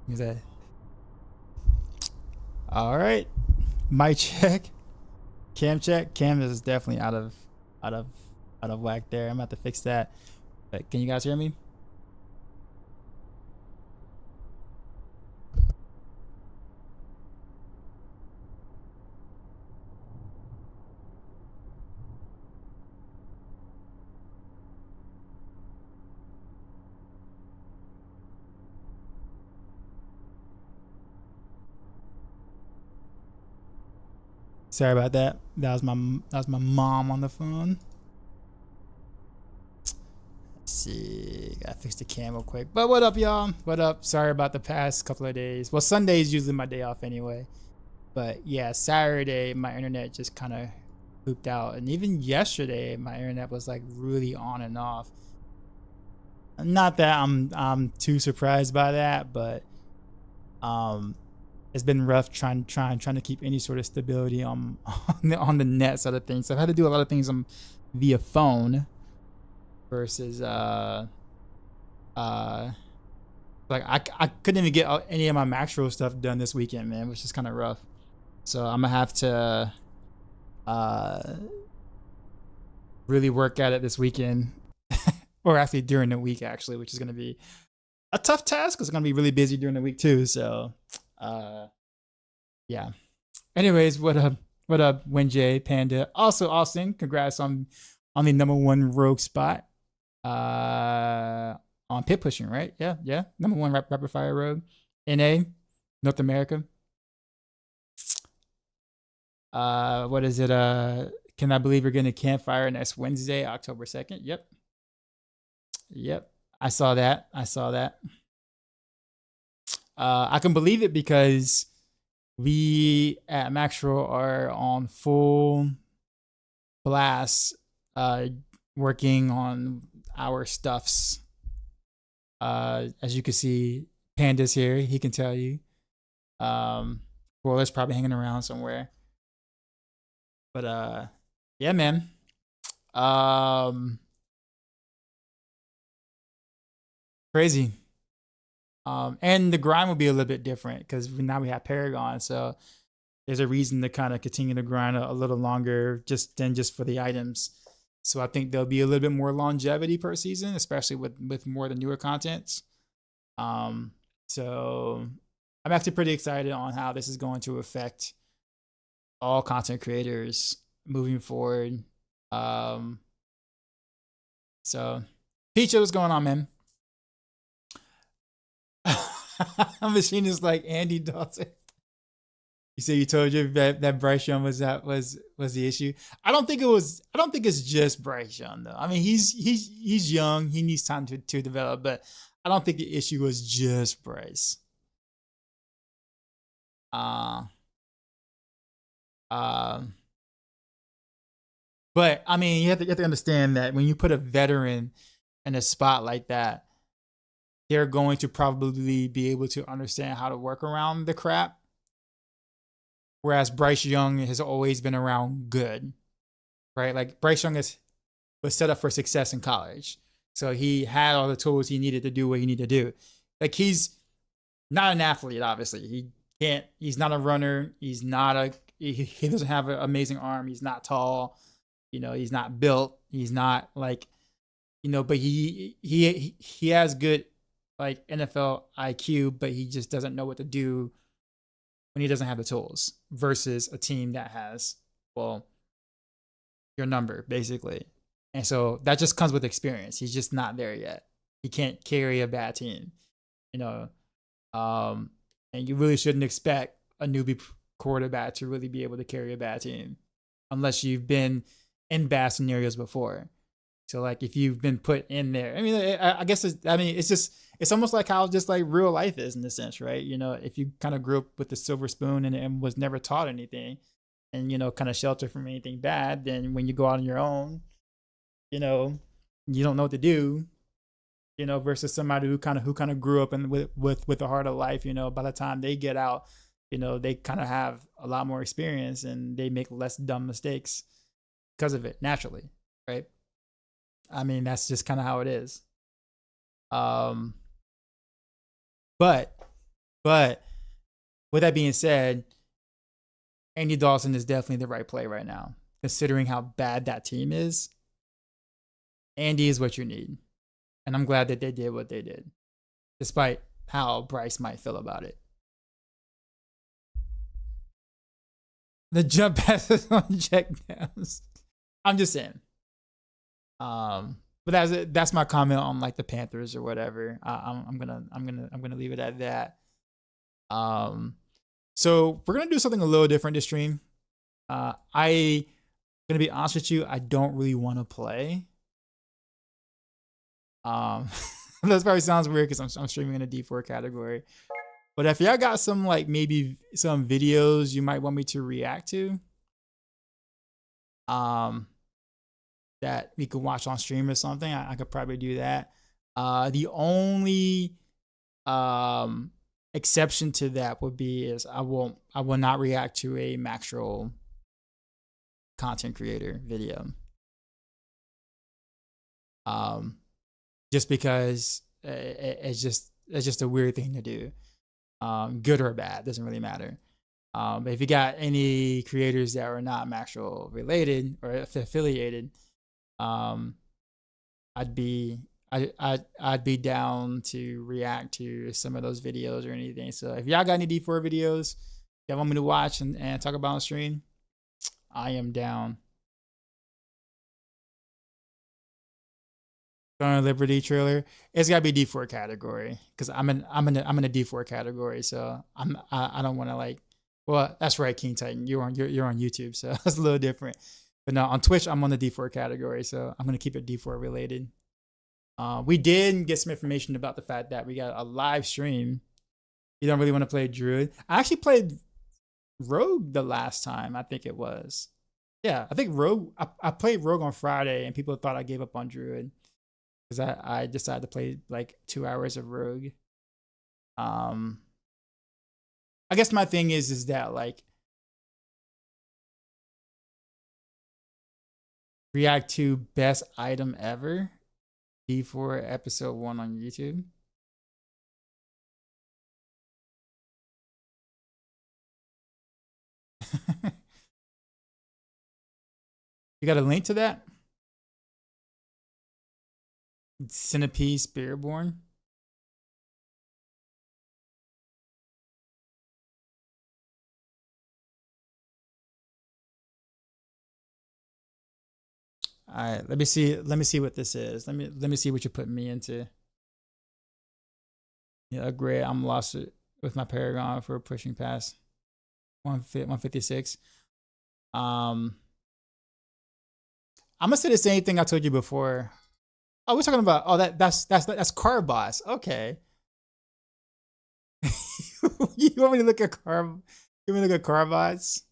Is that all right? Mic check, cam check. Cam is definitely out of, out of whack there. I'm about to fix that. But can you guys hear me? Sorry about that. That was my mom on the phone. Let's see, gotta fix the cam real quick. But what up, y'all? What up? Sorry about the past couple of days. Well, Sunday is usually my day off anyway. But yeah, Saturday my internet just kind of pooped out, and even yesterday my internet was like really on and off. Not that I'm too surprised by that, but it's been rough trying to keep any sort of stability on the net side of things. So I've had to do a lot of things via phone versus like I couldn't even get any of my Maxroll stuff done this weekend, man, which is kind of rough. So I'm gonna have to really work at it this weekend, or actually during the week, actually, which is gonna be a tough task because it's gonna be really busy during the week too. So yeah. Anyways, what up, WinJ Panda? Also, Austin, congrats on the #1 rogue spot on pit pushing, right? Yeah, #1 rapid fire rogue, NA, North America. What is it? Can I believe you're gonna campfire next Wednesday, October 2nd? Yep. I saw that. I can believe it because we at Maxroll are on full blast, working on our stuffs. As you can see, Panda's here. He can tell you. Roller's probably hanging around somewhere. But yeah, man. Crazy. And the grind will be a little bit different because now we have Paragon, so there's a reason to kind of continue to grind a little longer just for the items. So I think there'll be a little bit more longevity per season, especially with more of the newer contents. So I'm actually pretty excited on how this is going to affect all content creators moving forward. So Peach, what's going on, man? Machine is like Andy Dalton. You say you told you that Bryce Young was the issue. I don't think it's just Bryce Young though. I mean, he's young. He needs time to develop, but I don't think the issue was just Bryce. But I mean, you have to understand that when you put a veteran in a spot like that, they're going to probably be able to understand how to work around the crap. Whereas Bryce Young has always been around good, right? Like Bryce Young was set up for success in college. So he had all the tools he needed to do what he needed to do. Like he's not an athlete, obviously. He's not a runner. He doesn't have an amazing arm. He's not tall. He's not built. He's not like, but he has good like NFL IQ, but he just doesn't know what to do when he doesn't have the tools versus a team that has, well, your number basically. And so that just comes with experience. He's just not there yet. He can't carry a bad team, and you really shouldn't expect a newbie quarterback to really be able to carry a bad team unless you've been in bad scenarios before. So like if you've been put in there, I mean, I guess it's almost like how just like real life is in a sense, right? If you kind of grew up with the silver spoon and was never taught anything and, kind of sheltered from anything bad, then when you go out on your own, you don't know what to do, versus somebody who kind of grew up with a heart of life, by the time they get out, they kind of have a lot more experience and they make less dumb mistakes because of it naturally, right? I mean, that's just kind of how it is. But But with that being said, Andy Dalton is definitely the right play right now, considering how bad that team is. Andy is what you need. And I'm glad that they did what they did, despite how Bryce might feel about it. The jump passes on checkdowns. I'm just saying. But that's my comment on like the Panthers or whatever. I'm gonna leave it at that. So we're gonna do something a little different this stream. I gonna be honest with you, I don't really want to play. That probably sounds weird because I'm streaming in a D4 category. But if y'all got some like maybe some videos you might want me to react to, that we could watch on stream or something, I could probably do that. The only exception to that would be is I will not react to a Maxroll content creator video. Just because it's just a weird thing to do. Good or bad, doesn't really matter. But if you got any creators that are not Maxroll related or affiliated, I'd be down to react to some of those videos or anything. So if y'all got any D4 videos y'all want me to watch and talk about on stream, I am down. Liberty trailer. It's gotta be D4 category because I'm in a D4 category. So I don't want to like. Well, that's right, King Titan. You're on YouTube, so that's a little different. But no, on Twitch I'm on the D4 category, so I'm gonna keep it D4 related. We did get some information about the fact that we got a live stream. You don't really want to play Druid. I actually played Rogue the last time. I think it was. Yeah, I think Rogue. I played Rogue on Friday, and people thought I gave up on Druid. Because I decided to play like 2 hours of Rogue. I guess my thing is that like react to best item ever, D4 episode 1 on YouTube. You got a link to that? Centipede Spiritborn. All right, let me see what this is. Let me see what you're putting me into. Yeah, great. I'm lost with my Paragon for pushing past 156. I'm gonna say the same thing I told you before. Oh, we're talking about that's car boss. Okay. You want me to look at car? You want me to look at car bots?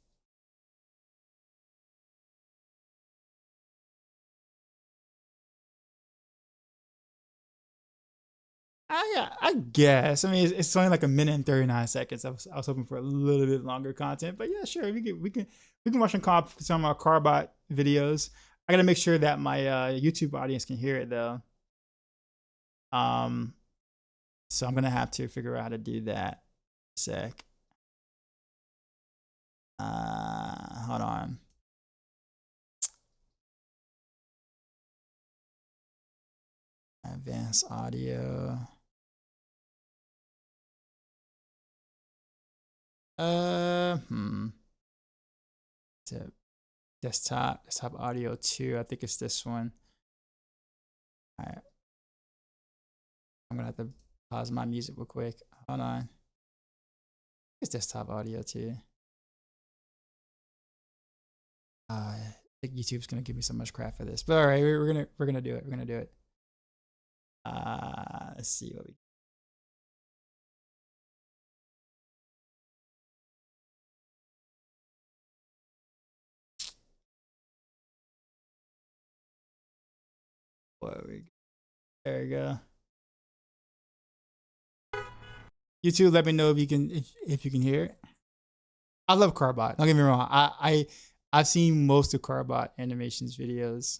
I guess. I mean, it's only like a minute and 39 seconds. I was hoping for a little bit longer content, but yeah, sure. We can watch some car bot videos. I gotta make sure that my YouTube audience can hear it though. So I'm gonna have to figure out how to do that. Sec. Hold on. Advanced audio. Desktop audio 2. I think it's this one. All right. I'm gonna have to pause my music real quick. Hold on. It's desktop audio 2. I think YouTube's gonna give me so much crap for this, but all right, we're gonna do it. We're gonna do it. Let's see what we. There we go. YouTube, let me know if you can hear it. I love Carbot. Don't get me wrong. I've seen most of Carbot animations videos.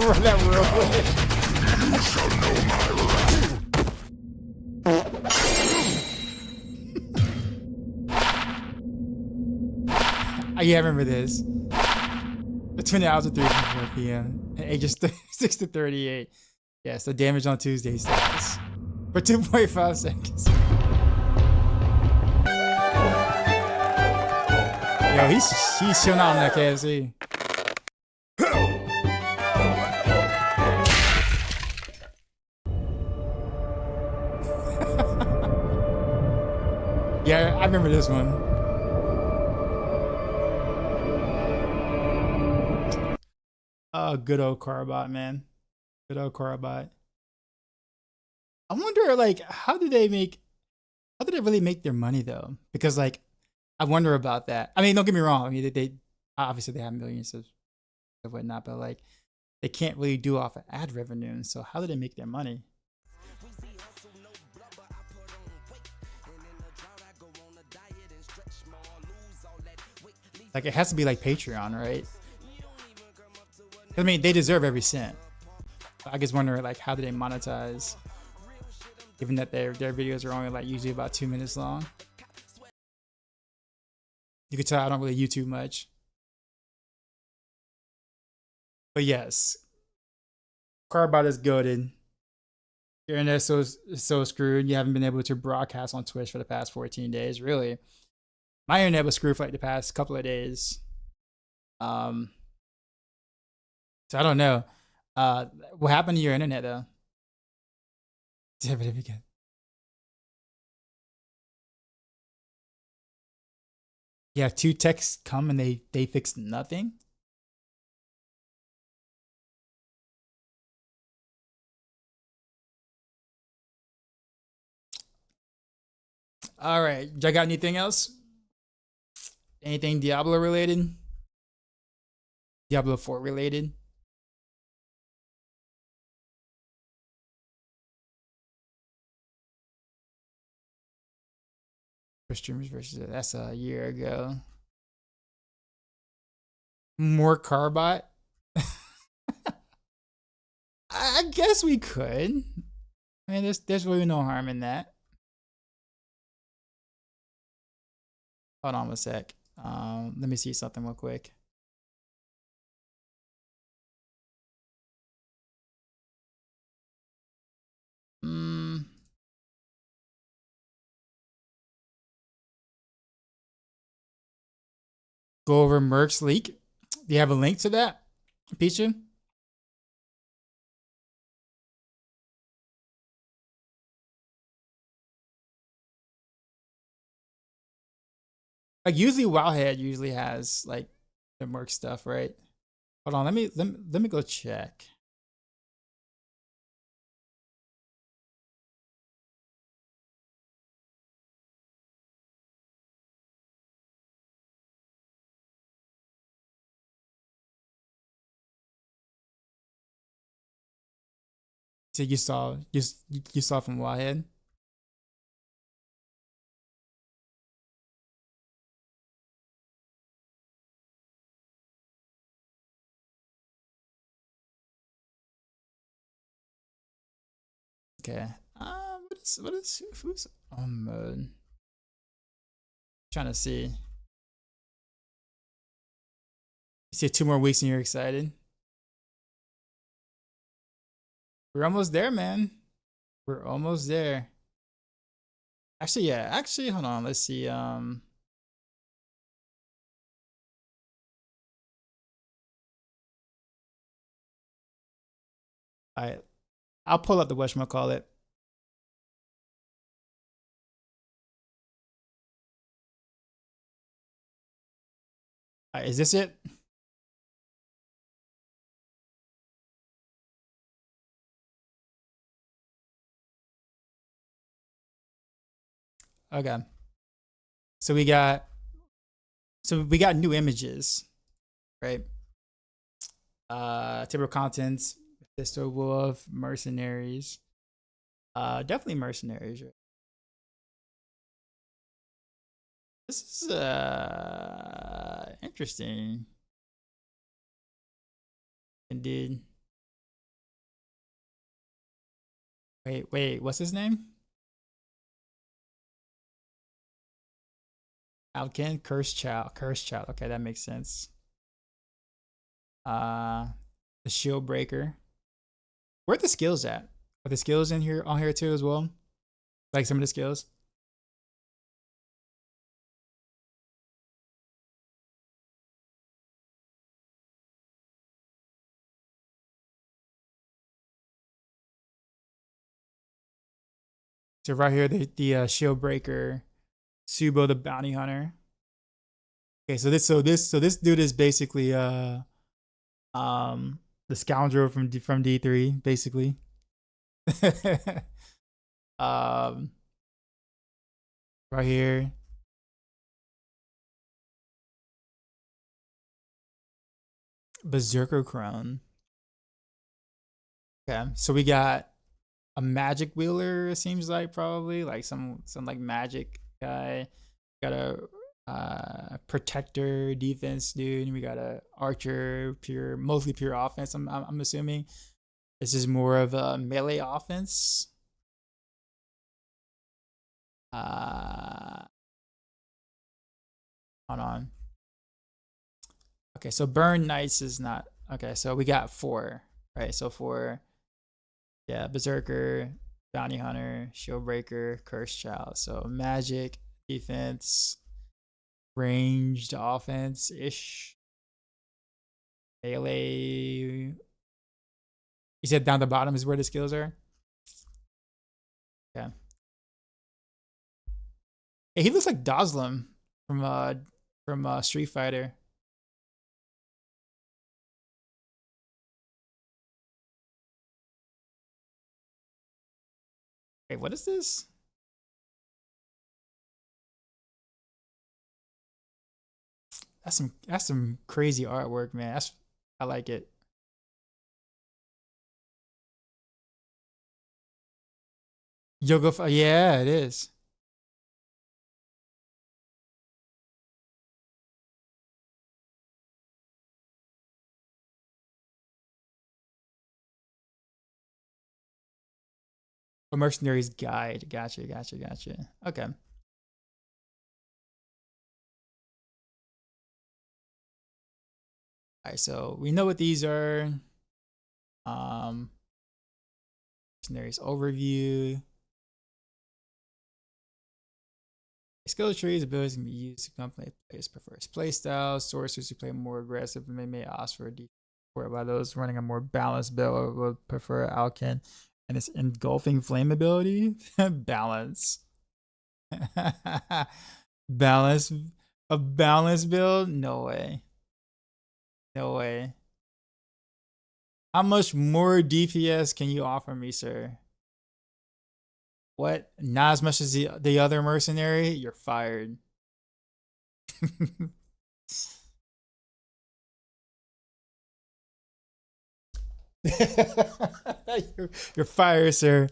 run that real quick. Yeah, I remember this. Between the hours of 3 and 4 p.m. and ages 6 to 38. Yes, the damage on Tuesday status. For 2.5 seconds. Yo, he's chilling out on that KFC. Yeah, I remember this one. Oh, good old Carbot, man. Good old Carbot. I wonder, like, how do they really make their money though? Because, like, I wonder about that. I mean, don't get me wrong. I mean, they obviously they have millions of whatnot, but like, they can't really do off of ad revenue. So how do they make their money? Like, it has to be like Patreon, right? I mean, they deserve every cent. I just wonder, like, how do they monetize, given that their videos are only like usually about 2 minutes long. You can tell I don't really YouTube much. But yes, Carbot is goated. Your internet is so screwed. You haven't been able to broadcast on Twitch for the past 14 days. Really, my internet was screwed for like the past couple of days. So I don't know. What happened to your internet though? You have 2 techs come and they fix nothing. All right, y'all got anything else? Anything Diablo related? Diablo 4 related? For streamers versus that's a year ago. More Carbot? I guess we could. I mean, there's really no harm in that. Hold on a sec. Let me see something real quick. Go over Merc's leak. Do you have a link to that, Pichu? Like, usually Wowhead usually has like the Merc stuff, right? Hold on, let me go check. So you saw from Wowhead? Okay. Who's on mode? Trying to see. You see 2 more weeks and you're excited. We're almost there, man. We're almost there. Actually, yeah. Actually, hold on. Let's see. All right. I'll pull up the whatchamacallit. All right, is this it? Okay. So we got new images, right? Table of contents, Mephisto Wolf, Mercenaries. Definitely Mercenaries. Right? This is interesting. Indeed. Wait, what's his name? Alkin, Curse Child. Okay, that makes sense. The Shield Breaker. Where are the skills at? Are the skills in here on here too as well? Like some of the skills? So right here, the Shield Breaker, Subo the Bounty Hunter. Okay, so this dude is basically the scoundrel from D3 basically. um, right here. Berserker Crown. Okay, so we got a magic wheeler, it seems like, probably like some like magic guy. Got a protector defense dude. We got a archer, mostly pure offense. I'm assuming this is more of a melee offense. Hold on. Okay, so burn knights is not okay. So we got 4, right? So 4. Yeah, Berserker, Bounty Hunter, Shieldbreaker, Curse Child. So magic, defense, ranged offense ish. Melee. You said down the bottom is where the skills are? Okay. Hey, he looks like Doslam from Street Fighter. Wait, what is this? That's some crazy artwork, man. I like it. Yoga, yeah, it is. A mercenary's guide. Gotcha. Okay. All right, so we know what these are. Mercenaries overview. Skill trees, abilities can be used to accompany players' prefers playstyle. Sorcerers who play more aggressive may ask for a support, while those running a more balanced build would prefer Alkin and its engulfing flame ability. Balance. Balance. A balanced build? No way. No way. How much more DPS can you offer me, sir? What? Not as much as the other mercenary? You're fired. you're fired, sir.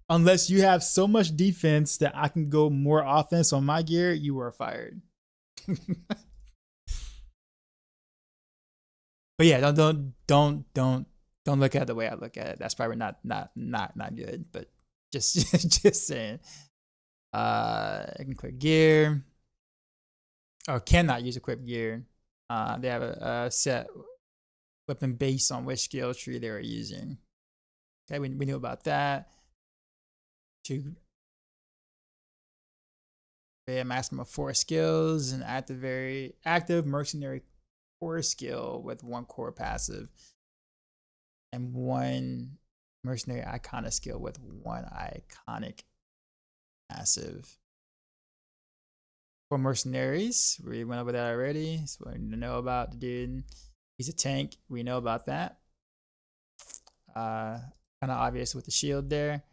Unless you have so much defense that I can go more offense on my gear, you are fired. But yeah, don't look at it the way I look at it. That's probably not good. But just saying. I can equip gear. Or cannot use equip gear. They have a set weapon based on which skill tree they are using. Okay, we knew about that. A maximum of 4 skills, an active mercenary core skill with 1 core passive, and 1 mercenary iconic skill with 1 iconic passive. For mercenaries, we went over that already. So we need to know about the dude. He's a tank. We know about that. Kind of obvious with the shield there.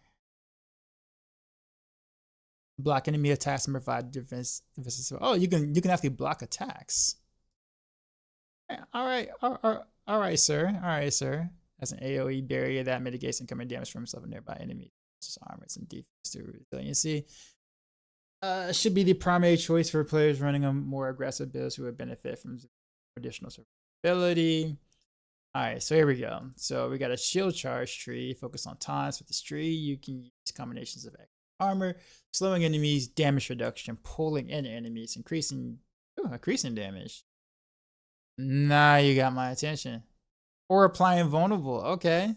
Block enemy attacks and provide defense. Oh, you can actually block attacks. All right, sir. That's an AoE barrier that mitigates incoming damage from himself and nearby enemies. Just armors and defense to resiliency. Should be the primary choice for players running a more aggressive build who would benefit from additional survivability. All right, so here we go. So we got a shield charge tree. Focus on taunts with this tree. You can use combinations of armor, slowing enemies, damage reduction, pulling in enemies, increasing damage. Now you got my attention. Or applying vulnerable. Okay.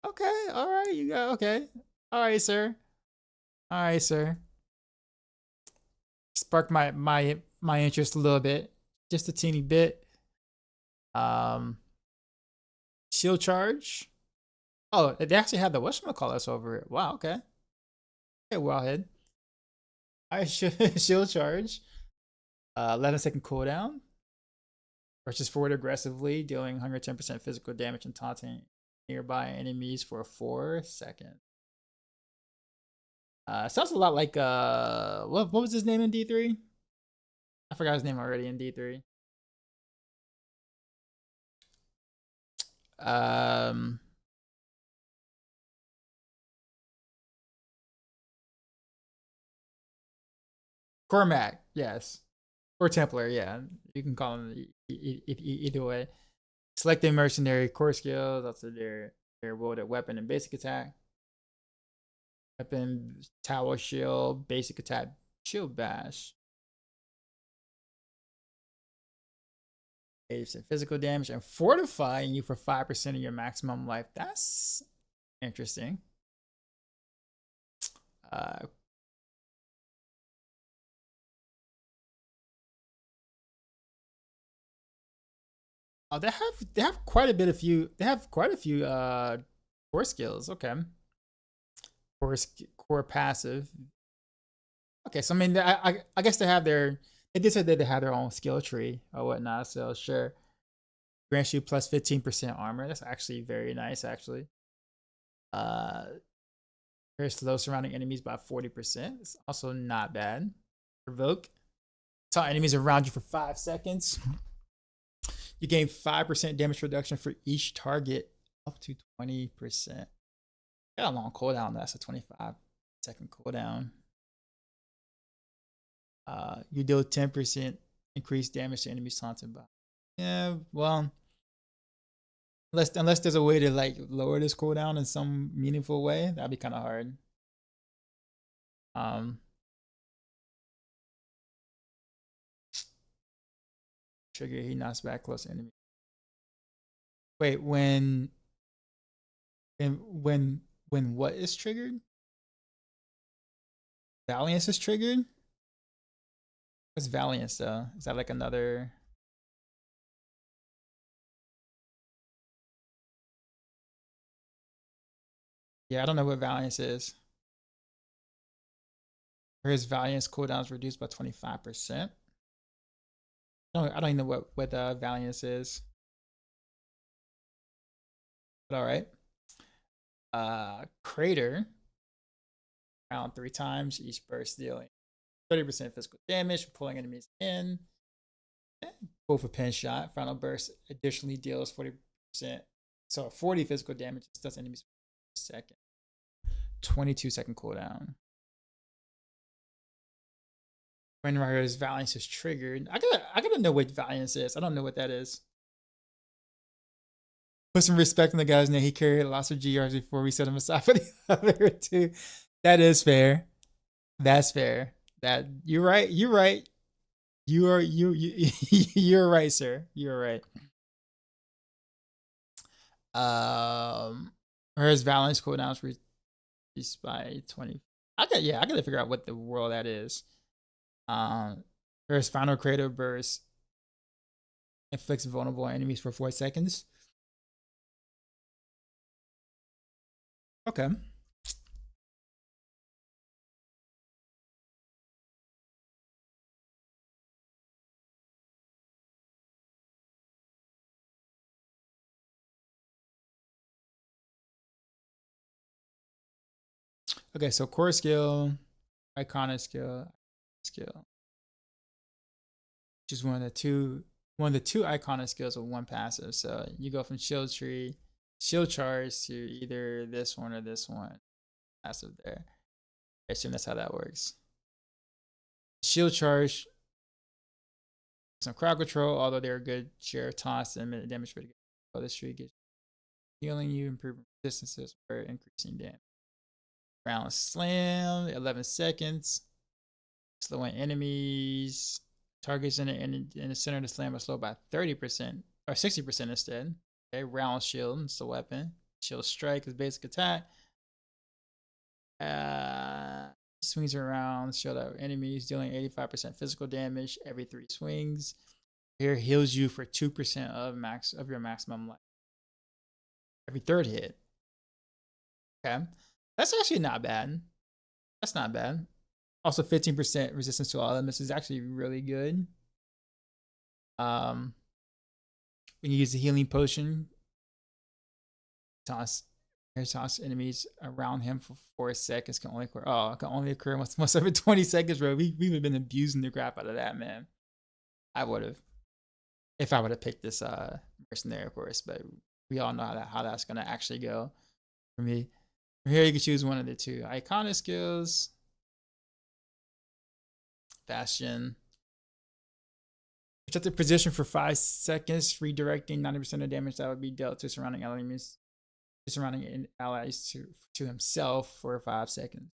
Okay. All right. You got okay. All right, sir. All right, sir. Sparked my interest a little bit. Just a teeny bit. Shield charge. Oh, they actually have the whatchamacallits over it. Wow, okay. Okay, Wildhead. Alright, shield charge. 11-second cooldown. Rushes forward aggressively, dealing 110% physical damage and taunting nearby enemies for 4 seconds. Sounds a lot like what was his name in D3? I forgot his name already in D3. Cormac, yes. Or Templar, yeah. You can call them either way. Selecting mercenary core skills, also their wielded weapon and basic attack. Weapon, tower shield, basic attack, shield bash. Physical damage and fortifying you for 5% of your maximum life. That's interesting. Oh, they have quite a bit of few. They have quite a few core skills. Okay. Core passive. Okay, so I mean, I guess they have their. They did say that they have their own skill tree or whatnot. So sure. Grants you plus 15% armor. That's actually very nice. Actually. Very slow surrounding enemies by 40%. It's also not bad. Provoke. Taunt enemies around you for 5 seconds. You gain 5% damage reduction for each target, up to 20%. Got a long cooldown. That's a 25-second cooldown. You deal 10% increased damage to enemies taunted by. Yeah, well, unless there's a way to like lower this cooldown in some meaningful way, that'd be kind of hard. Trigger, he knocks back close enemy. Wait, when what is triggered? Valiance is triggered? What's Valiance though? Is that like another? Yeah, I don't know what Valiance is. Or his Valiance cooldowns reduced by 25%. I don't even know what Valiance is. But all right. Crater. Round 3 times, each burst dealing 30% physical damage, pulling enemies in. Go for pin shot. Final burst additionally deals 40%. So 40 physical damage. Does enemies per second. 22-second cooldown. When Rider's Valiance is triggered. I gotta know what Valiance is. I don't know what that is. Put some respect on the guy's name. He carried lots of GRs before we set him aside for the other 2. That is fair. That's fair. That you're right. You're right. You're right, sir. You're right. Hers Valiance cooldowns reduced by 20. I gotta figure out what the world that is. Hers final creative burst inflicts vulnerable enemies for 4 seconds. Okay. Okay, so core skill, iconic skill. Just one of the two iconic skills with 1 passive. So you go from shield tree, shield charge to either this one or this one. Passive there. I assume that's how that works. Shield charge, some crowd control, although they're a good share of taunts and damage for the this tree gets healing you, improving distances, or increasing damage. Ground slam, 11 seconds. Slowing enemies. Targets in the center of the slam are slowed by 30% or 60% instead. Okay, round shield, it's a weapon. Shield strike is basic attack. Swings around, shield out enemies, dealing 85% physical damage every 3 swings. Here heals you for 2% of your maximum life. Every 3rd hit. Okay. That's actually not bad. That's not bad. Also 15% resistance to all elements is actually really good. When you use the healing potion, toss enemies around him for 4 seconds can only occur once every 20 seconds, bro. We've been abusing the crap out of that, man. I would have. If I would have picked this mercenary, of course, but we all know how that's gonna actually go for me. From here you can choose one of the 2. Iconic skills. Bastion. Protect the position for 5 seconds, redirecting 90% of damage that would be dealt to surrounding allies to himself for 5 seconds.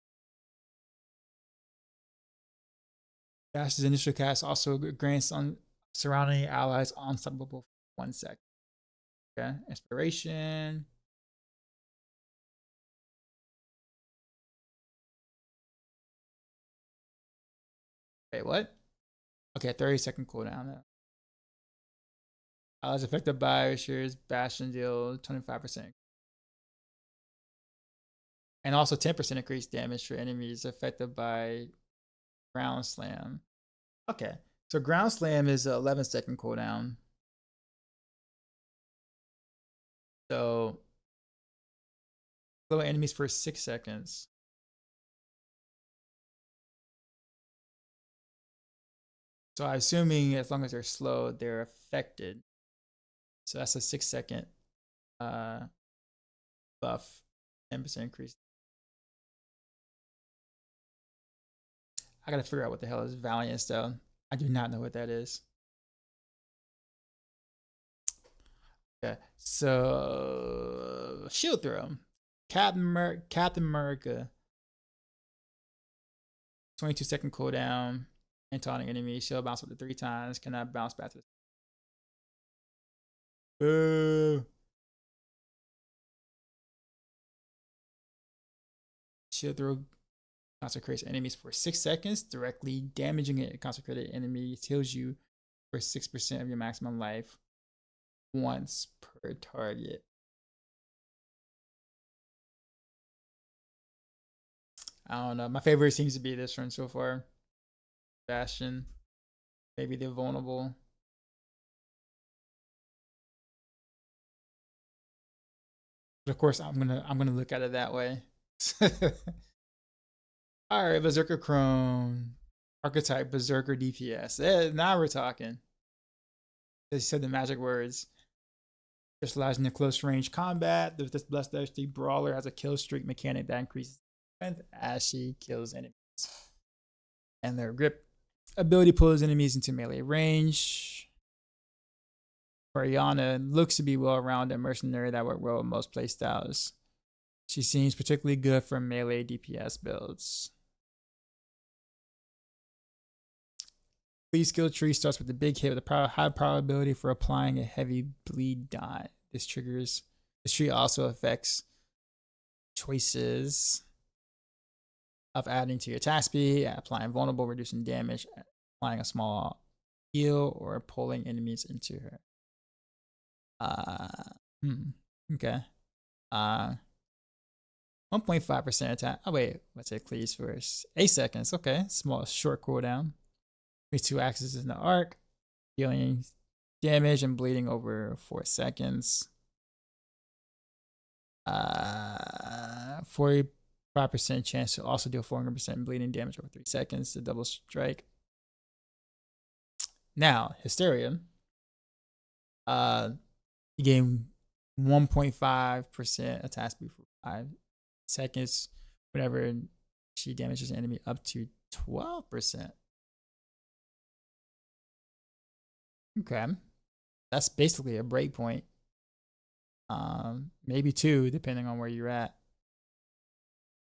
Bastion's initial cast also grants on surrounding allies unstoppable for 1 second. Okay, inspiration. Wait, what? Okay, 30-second cooldown. Allies affected by shares Bastion deal 25%. And also 10% increased damage for enemies affected by ground slam. Okay, so ground slam is an 11-second cooldown. So slow enemies for 6 seconds. So I'm assuming as long as they're slow, they're affected. So that's a 6-second buff, 10% increase. I gotta figure out what the hell is Valiance though. I do not know what that is. Okay, so shield throw. Captain America. 22-second cooldown. And taunting enemy. Shield bounce up to 3 times. Cannot bounce back to the. Boo. Shield throw consecrates enemies for 6 seconds, directly damaging it. Consecrated enemy heals you for 6% of your maximum life once per target. I don't know. My favorite seems to be this one so far. Bastion. Maybe they're vulnerable. But of course, I'm gonna look at it that way. All right, Berserker Chrome, archetype Berserker DPS. Now we're talking. They said the magic words. Specializing in close range combat, this bloodthirsty brawler has a kill streak mechanic that increases strength as she kills enemies. And their grip ability pulls enemies into melee range. Oriana looks to be well-rounded mercenary that work well with most playstyles. She seems particularly good for melee DPS builds. Bleed skill tree starts with a big hit with a high probability for applying a heavy bleed dot. This tree also affects choices of adding to your attack speed, applying vulnerable, reducing damage, applying a small heal, or pulling enemies into her. Okay. 1.5% attack. Oh wait, let's say cleaves first. 8 seconds. Okay, small short cooldown. With 2 axes in the arc, dealing damage and bleeding over 4 seconds. 45% chance to also deal 400% bleeding damage over 3 seconds. The double strike. Now, Hysteria. You gain 1.5% attack speed for 5 seconds whenever she damages an enemy up to 12%. Okay. That's basically a breakpoint. Maybe 2, depending on where you're at.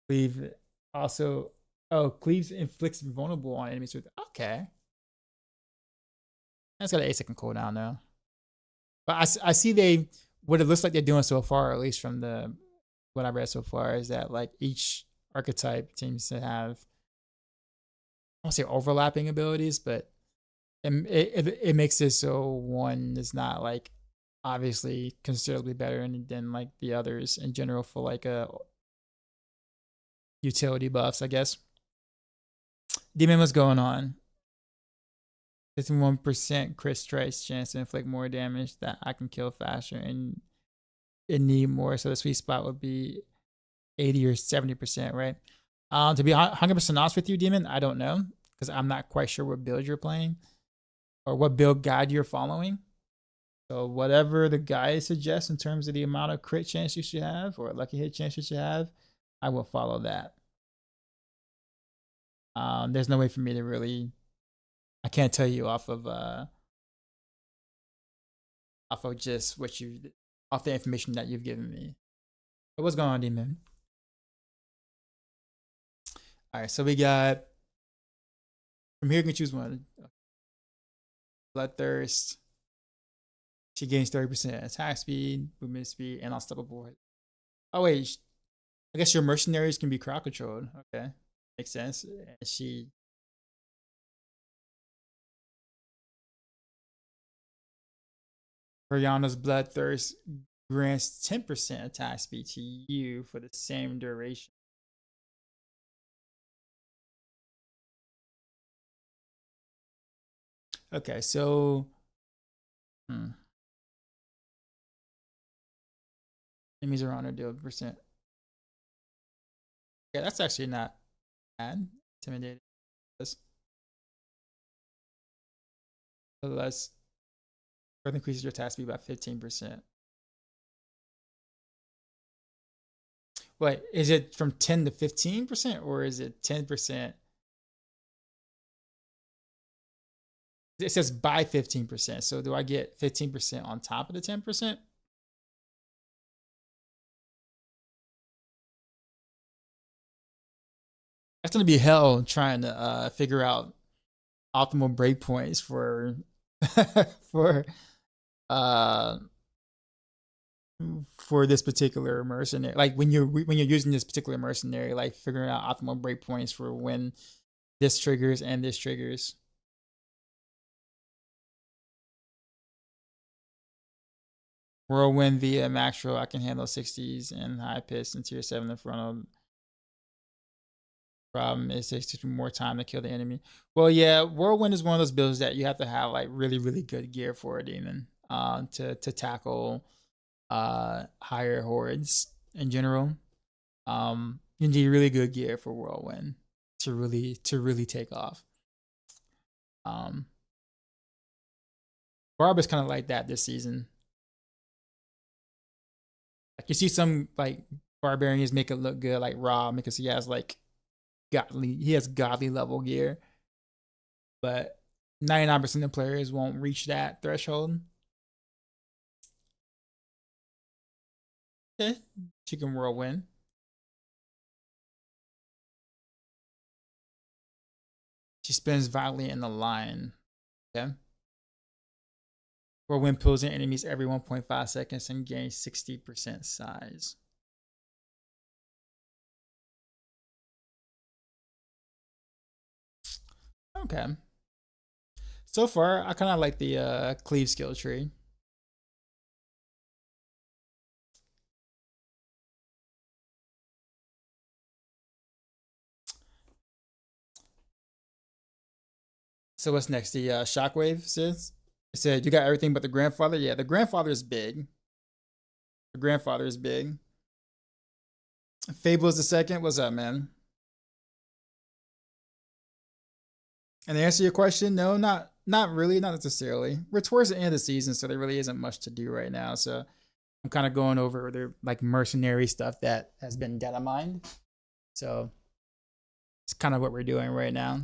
Cleave also. Oh, Cleaves inflicts vulnerable on enemies with. Okay. That's got an 8-second cooldown though. But I see what it looks like they're doing so far, at least from what I read so far, is that like each archetype seems to have, I won't say overlapping abilities, but it makes it so one is not like obviously considerably better than like the others in general for like a utility buffs, I guess. Demon, what's going on? 51% crit strikes chance to inflict more damage that I can kill faster and it need more. So the sweet spot would be 80 or 70%, right? To be 100% honest with you, Demon, I don't know because I'm not quite sure what build you're playing or what build guide you're following. So whatever the guide suggests in terms of the amount of crit chance you should have or lucky hit chance you should have, I will follow that. There's no way for me to really, I can't tell you off of just off the information that you've given me. But what's going on, Demon? All right, so we got, from here you can choose one. Bloodthirst. She gains 30% attack speed, movement speed, and unstoppable. Oh wait, I guess your mercenaries can be crowd controlled. Okay, makes sense. And she. Brianna's Bloodthirst grants 10% attack speed to you for the same duration. Okay, so enemies around her deal percent. Yeah, that's actually not bad. Intimidating. Less further increases your attack speed by 15%. Wait, is it from 10 to 15% or is it 10%? It says by 15%. So do I get 15% on top of the 10%? That's gonna be hell trying to figure out optimal breakpoints for for uh for this particular mercenary. Like when you're using this particular mercenary, like figuring out optimal breakpoints for when this triggers and this triggers. Whirlwind via Maxroll, I can handle 60s and high pitch and tier 7 in front of. Problem is it takes more time to kill the enemy. Well, yeah, Whirlwind is one of those builds that you have to have like really, really good gear for a demon to tackle higher hordes in general. You need really good gear for Whirlwind to really take off. Barb is kind of like that this season. Like you see some like barbarians make it look good, like Rob, because he has like godly level gear, but 99% of players won't reach that threshold. Okay, she can Whirlwind. She spins violently in the line. Okay. Whirlwind pulls in enemies every 1.5 seconds and gains 60% size. Okay. So far, I kind of like the cleave skill tree. So what's next? The shockwave says it said you got everything but the grandfather. Yeah, the grandfather is big. The grandfather is big. Fable is the second. What's up, man? And to answer your question, no, not really, not necessarily. We're towards the end of the season, so there really isn't much to do right now. So I'm kind of going over their like mercenary stuff that has been data mined. So it's kind of what we're doing right now.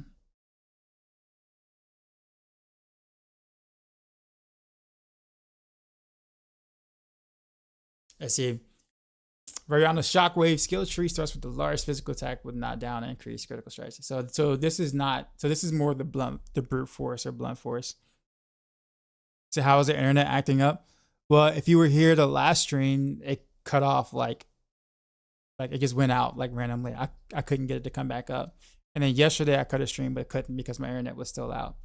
Let's see. Variana Shockwave skill tree starts with the large physical attack with knock down and increase critical strikes. So this is not. So this is more the brute force or blunt force. So how is the internet acting up? Well, if you were here the last stream, it cut off like it just went out like randomly. I couldn't get it to come back up. And then yesterday I cut a stream but couldn't because my internet was still out.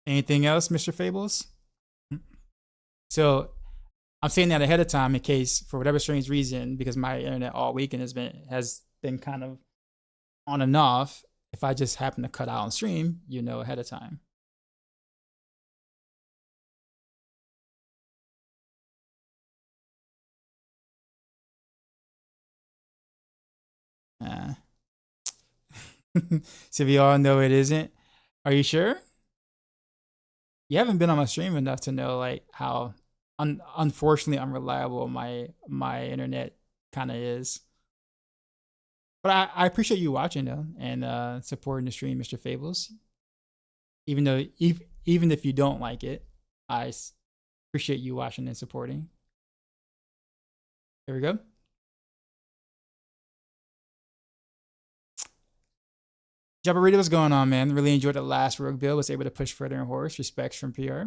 Anything else, Mr. Fables? So I'm saying that ahead of time in case, for whatever strange reason, because my internet all weekend has been kind of on and off. If I just happen to cut out on stream, you know ahead of time. So we all know it isn't. Are you sure? You haven't been on my stream enough to know like how unfortunately unreliable my internet kind of is. But I appreciate you watching though and supporting the stream, Mr. Fables. Even though even if you don't like it, I appreciate you watching and supporting. Here we go. Jabberita, what's going on, man? Really enjoyed the last Rogue build. Was able to push further in horse. Respects from PR.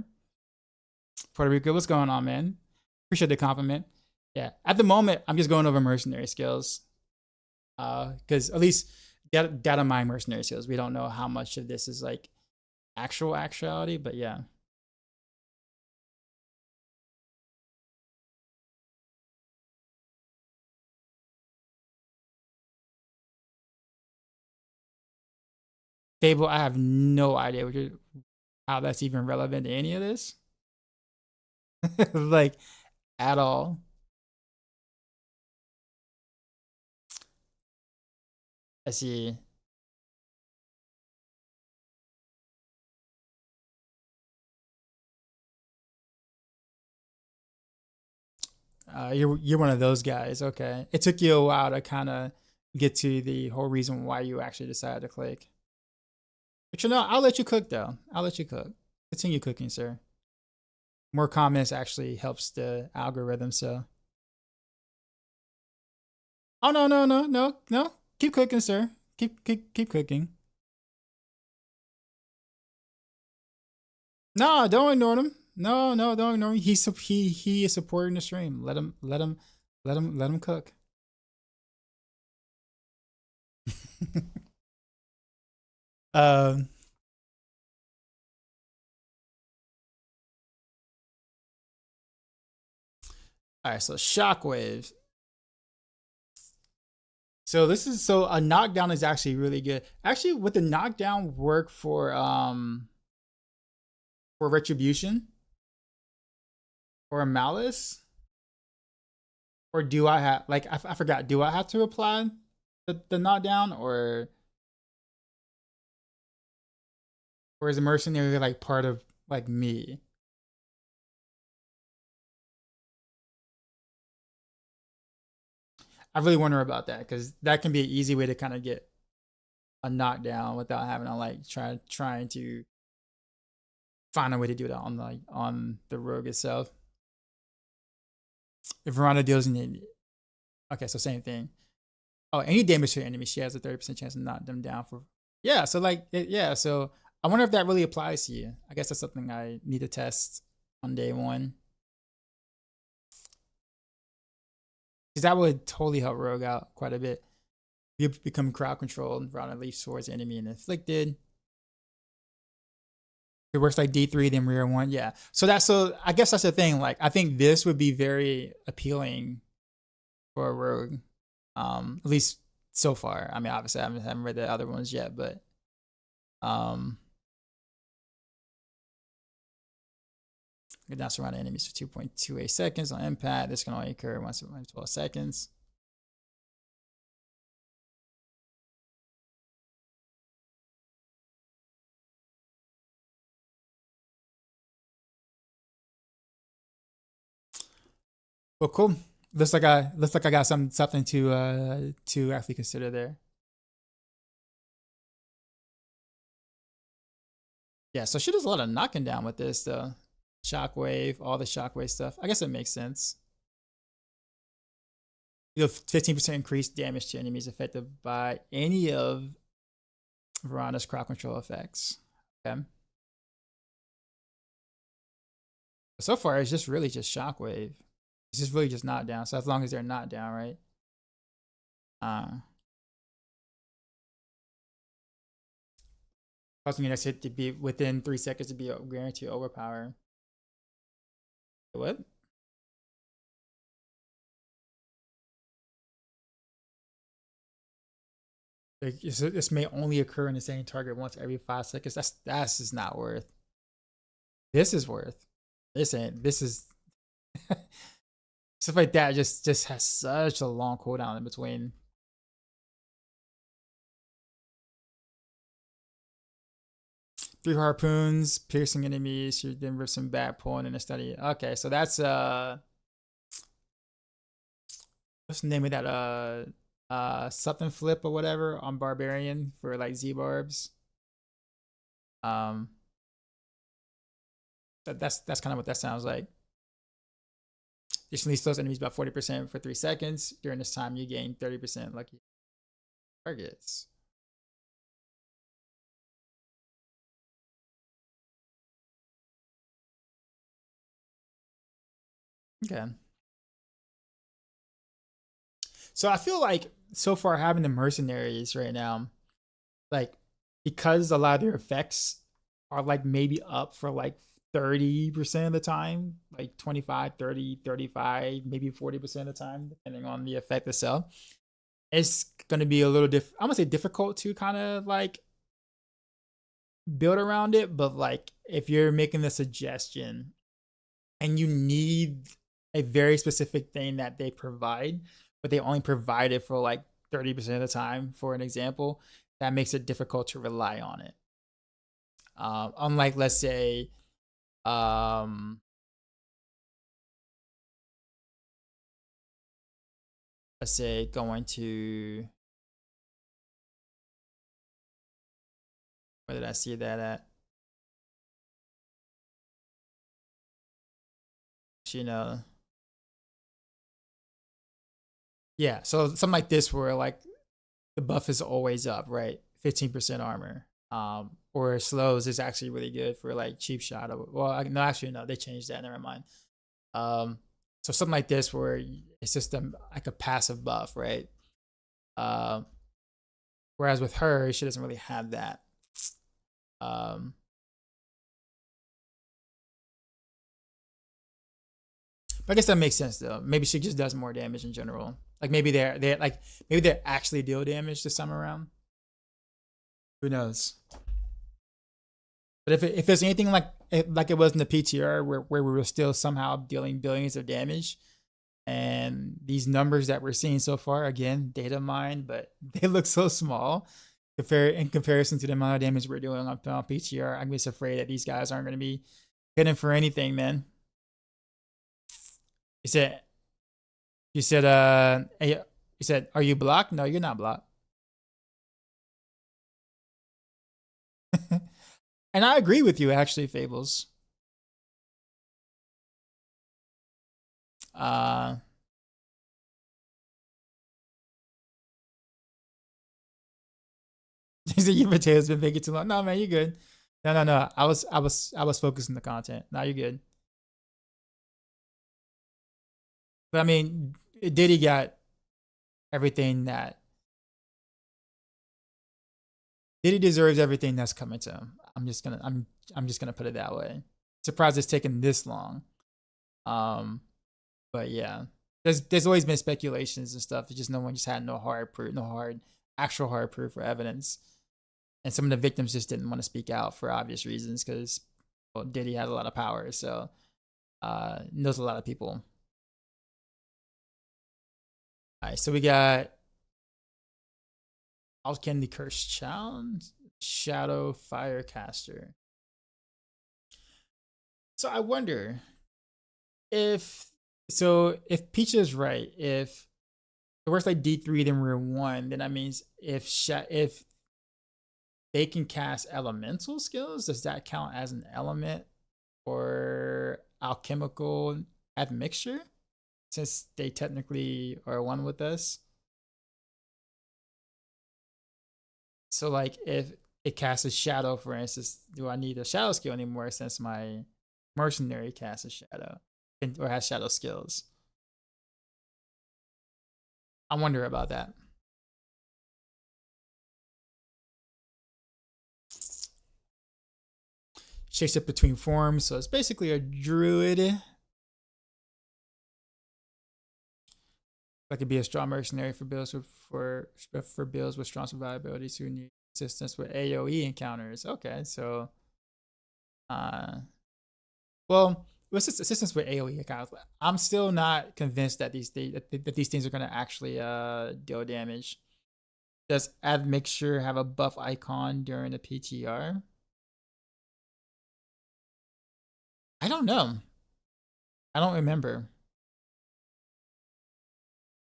Puerto Rico, what's going on, man? Appreciate the compliment. Yeah, at the moment, I'm just going over mercenary skills. Because at least data mine mercenary skills. We don't know how much of this is like actuality, but yeah. Fable, I have no idea how that's even relevant to any of this. Like, at all. I see. You're one of those guys. Okay. It took you a while to kind of get to the whole reason why you actually decided to click. But you know, I'll let you cook though. I'll let you cook. Continue cooking, sir. More comments actually helps the algorithm, so. Oh no. Keep cooking, sir. Keep cooking. No, don't ignore him. No, don't ignore him. He is supporting the stream. Let him cook. All right, so shockwaves. So a knockdown is actually really good. Actually, would the knockdown work for retribution or malice? Or do I have like I forgot, do I have to apply the knockdown or is a mercenary like part of like me? I really wonder about that because that can be an easy way to kind of get a knockdown without having to like trying to find a way to do that on the rogue itself. If Veranda deals in okay, so same thing. Oh, any damage to your enemy, she has a 30% chance to knock them down for. Yeah, so like yeah, so I wonder if that really applies to you. I guess that's something I need to test on day one. Because that would totally help Rogue out quite a bit. You become crowd controlled, Veranda leaps towards the enemy and inflicted. It works like D3, then rear one. Yeah. So I guess that's the thing. Like, I think this would be very appealing for a rogue. At least so far. I mean, obviously I haven't read the other ones yet, but you can now surround enemies for 2.28 seconds on impact. This can only occur once every 12 seconds. Well, cool. Looks like I got something to actually consider there. Yeah, so she does a lot of knocking down with this though. Shockwave, all the shockwave stuff. I guess it makes sense. You have 15% increased damage to enemies affected by any of Verana's crowd control effects. Okay. So far, it's just really just shockwave. It's just really just knockdown. So as long as they're not down, right? Causing your next hit to be within 3 seconds to be guaranteed overpower. What? Like, this may only occur in the same target once every 5 seconds. That's just not worth. This is worth. This ain't. This is stuff like that. Just has such a long cooldown in between. Three harpoons, piercing enemies. You then rip some back, pulling in a study. Okay, so that's what's the name of that? Something flip or whatever on barbarian for like Z barbs. That's kind of what that sounds like. Additionally, slows enemies about 40% for 3 seconds. During this time, you gain 30% lucky targets. Okay. So I feel like so far having the mercenaries right now, like because a lot of their effects are like maybe up for like 30% of the time, like 25, 30, 35, maybe 40% of the time, depending on the effect itself. It's gonna be a little I'm gonna say difficult to kind of like build around it, but like if you're making the suggestion and you need a very specific thing that they provide, but they only provide it for like 30% of the time, for an example, that makes it difficult to rely on it. Unlike, let's say, going to, where did I see that at? You know, yeah, so something like this where like the buff is always up, right? 15% armor. Or slows is actually really good for like cheap shot. Well, no, actually no, they changed that. Never mind. So something like this where it's just like a passive buff, right? Whereas with her, she doesn't really have that. But I guess that makes sense though. Maybe she just does more damage in general. Like maybe they're actually deal damage this time around. Who knows? But if there's anything like it was in the PTR where we were still somehow dealing billions of damage, and these numbers that we're seeing so far, again, data mined, but they look so small in comparison to the amount of damage we're doing on PTR. I'm just afraid that these guys aren't going to be hitting for anything, man. You said, are you blocked? No, you're not blocked. And I agree with you, actually, Fables. He said your potatoes been baking too long. No, man, you good. No. I was focused on the content. Now you're good. But I mean, Diddy got everything that Diddy deserves everything that's coming to him. I'm just gonna put it that way. Surprised it's taken this long. But yeah, there's always been speculations and stuff. It's just no one just had no hard proof, actual hard proof or evidence. And some of the victims just didn't want to speak out for obvious reasons because Diddy had a lot of power, so knows a lot of people. All right, so we got Alken the Cursed Child, Shadow Firecaster. So I wonder if Peach is right, if it works like D3 then we're 1, then that means if they can cast elemental skills. Does that count as an element or alchemical admixture? Since they technically are one with us. So like if it casts a shadow, for instance, do I need a shadow skill anymore since my mercenary casts a shadow or has shadow skills? I wonder about that. Shakes up between forms, so it's basically a druid. That could be a strong mercenary for builds for builds with strong survivability who need assistance with AoE encounters. Okay, so well, with assistance with AoE encounters, I'm still not convinced that these things are gonna actually deal damage. Does Admixture have a buff icon during the PTR? I don't know. I don't remember.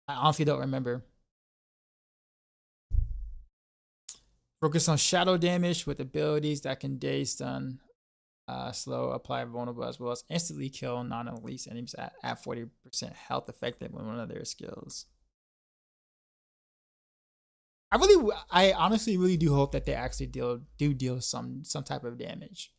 I honestly don't remember. Focus on shadow damage with abilities that can daze, stun, slow, apply vulnerable, as well as instantly kill non-elite enemies at 40% health effective with one of their skills. I honestly really do hope that they actually deal some type of damage.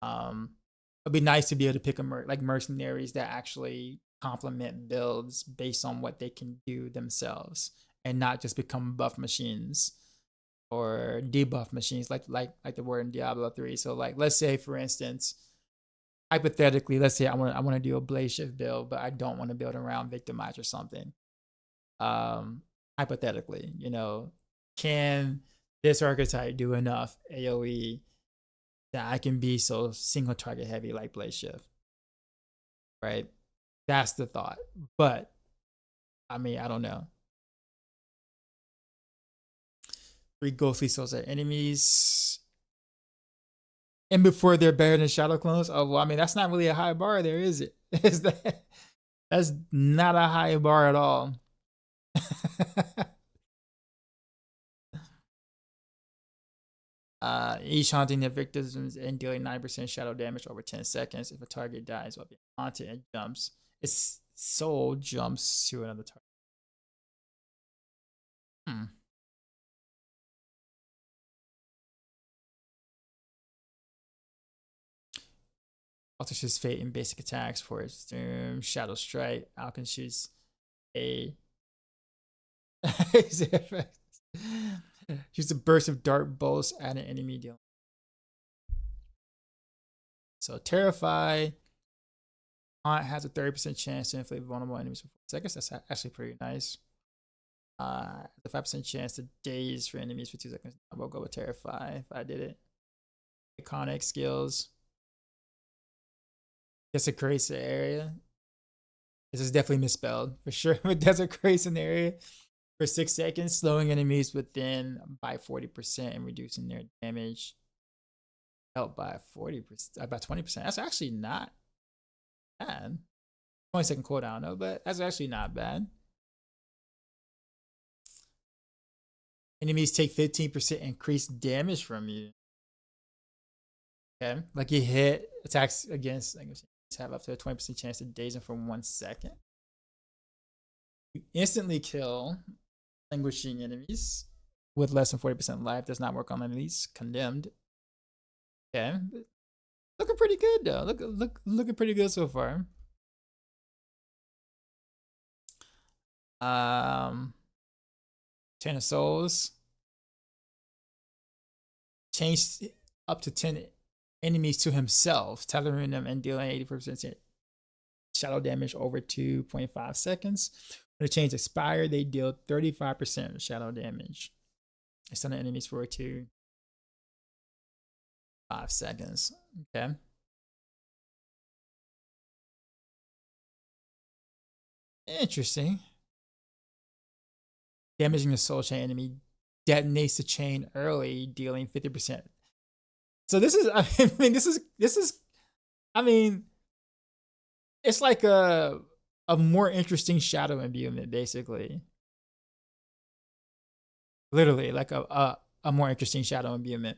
It'd be nice to be able to pick like mercenaries that actually complement builds based on what they can do themselves and not just become buff machines or debuff machines like the word in Diablo 3. So like let's say for instance, hypothetically, let's say I want to do a Blaze Shift build, but I don't want to build around Victimize or something. Hypothetically, you know, can this archetype do enough AoE that I can be so single target heavy like Blaze Shift? Right? That's the thought. But I mean, I don't know. 3 ghostly souls at enemies. And before they're better than shadow clones. Oh well, I mean that's not really a high bar there, is it? Is that that's not a high bar at all. Each haunting their victims and dealing 9% shadow damage over 10 seconds. If a target dies while being haunted and jumps, its soul jumps to another target. Alters his fate in basic attacks for its Doom, Shadow Strike. Alcon shoots a shoots a burst of dark bolts at an enemy deal. So Terrify. Haunt has a 30% chance to inflict vulnerable enemies for 4 seconds. That's actually pretty nice. The 5% chance to daze for enemies for 2 seconds. I will go with Terrify if I did it. Iconic skills. Desecrates the area. This is definitely misspelled for sure. But desecrates an area for 6 seconds, slowing enemies within by 40% and reducing their damage. Help by 40%, by 20%. That's actually not bad. 20-second cooldown though, but that's actually not bad. Enemies take 15% increased damage from you. Okay, like you hit attacks against, I guess, have up to a 20% chance to daze them for 1 second. You instantly kill languishing enemies with less than 40% life. Does not work on enemies condemned. Okay, looking pretty good though. Looking pretty good so far. Ten of Souls. Change up to 10 enemies to himself, tethering them and dealing 80% shadow damage over 2.5 seconds. When the change expires, they deal 35% shadow damage. They stun enemies for 2.5 seconds. Okay. Interesting. Damaging the soul chain enemy detonates the chain early, dealing 50%. So this is, I mean, this is, I mean, it's like a more interesting shadow imbuement, basically. Literally, like a a more interesting shadow imbuement.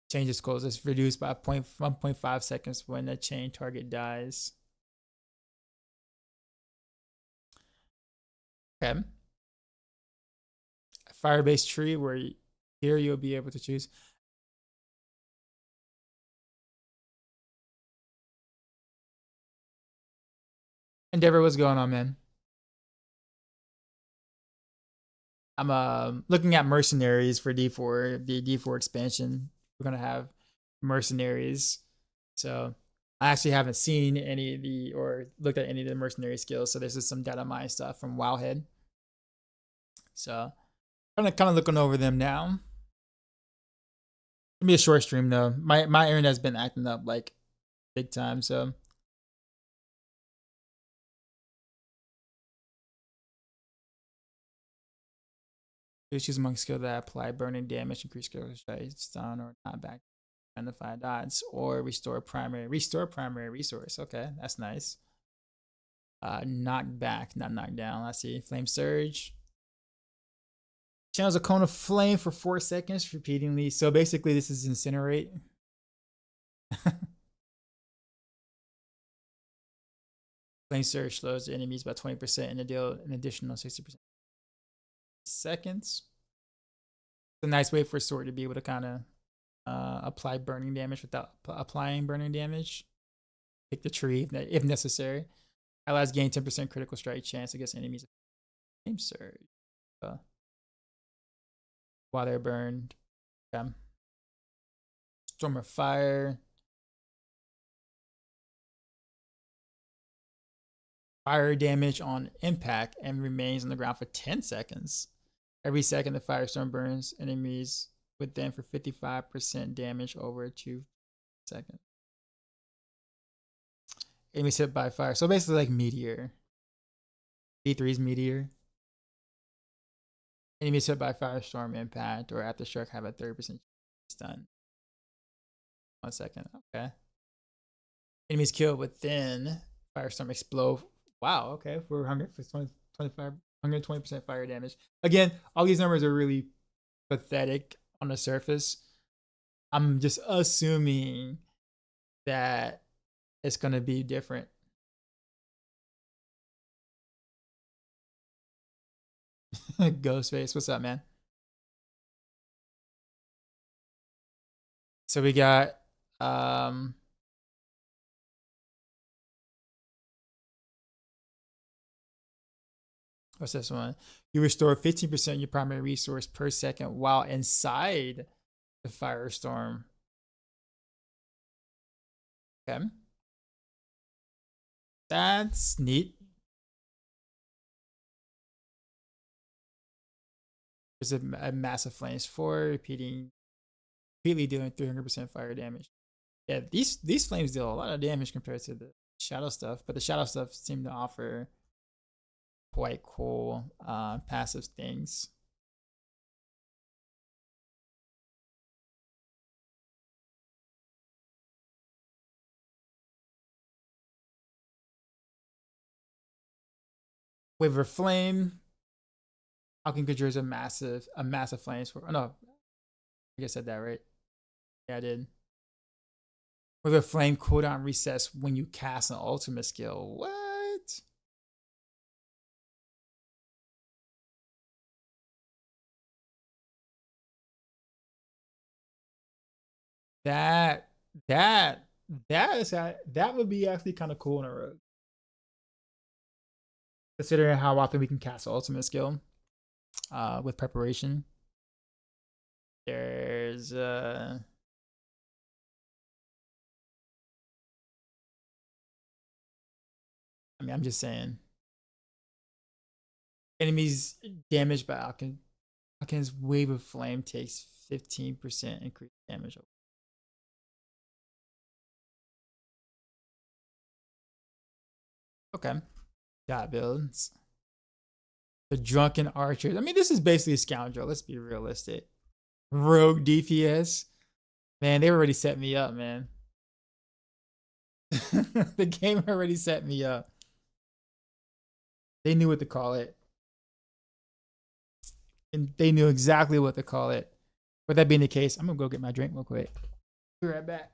Change scrolls is reduced by 1.5 seconds when the chain target dies. Okay. A fire-based tree where here you'll be able to choose. Endeavor, what's going on, man? I'm looking at mercenaries for D4, the D4 expansion. We're gonna have mercenaries. So I actually haven't seen any of the or looked at any of the mercenary skills. So this is some data mine stuff from Wowhead. So I'm kind of looking over them now. It'll be a short stream though. My internet has been acting up like big time, so choose among skill that apply burning damage, increase skill stun or not back identify dots, or restore primary resource. Okay, that's nice. Knock back, not knock down. Let's see. Flame surge. Channels a cone of flame for 4 seconds repeatedly. So basically this is incinerate. Flame surge slows the enemies by 20% and deal an additional 60% seconds. It's a nice way for a sword to be able to kind of apply burning damage without applying burning damage. Pick the tree if necessary. Allies gain 10% critical strike chance against enemies. Flame surge. While they're burned. Okay. Storm of fire. Fire damage on impact and remains on the ground for 10 seconds. Every second the firestorm burns enemies within for 55% damage over 2 seconds. Enemies hit by fire. So basically like Meteor. D3's Meteor. Enemies hit by firestorm impact or aftershock have a 30% stun. 1 second. Okay. Enemies killed within firestorm explode. Wow. Okay. For 100 for 120% fire damage. Again, all these numbers are really pathetic on the surface. I'm just assuming that it's gonna be different. Ghostface, what's up, man? So we got what's this one? You restore 15% of your primary resource per second while inside the firestorm. Okay. That's neat. There's a massive flames for repeatedly dealing 300% fire damage. Yeah, these flames deal a lot of damage compared to the shadow stuff, but the shadow stuff seem to offer quite cool passive things. With flame, how can conjure a massive flames for? Oh no, I guess I said that right. Yeah, I did. With a flame cooldown resets when you cast an ultimate skill. What? That would be actually kind of cool in a rogue. Considering how often we can cast an ultimate skill with preparation. There's I mean, I'm just saying. Enemies damaged by Alkin's wave of flame takes 15% increased damage. Okay. Dot builds. The drunken archers. I mean, this is basically a scoundrel. Let's be realistic. Rogue DPS. Man, they already set me up, man. The game already set me up. They knew what to call it. And they knew exactly what to call it. With that being the case, I'm gonna go get my drink real quick. Be right back.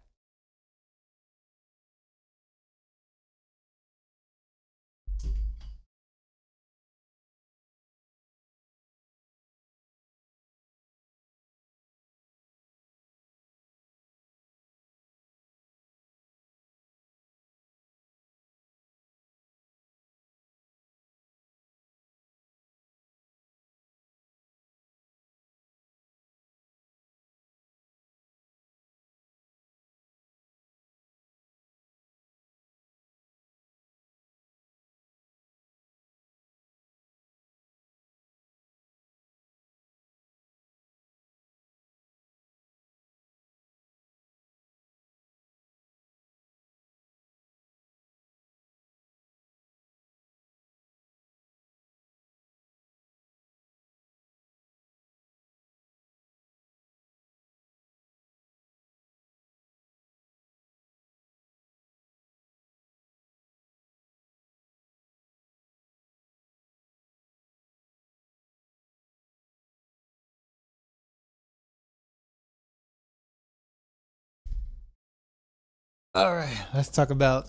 All right, let's talk about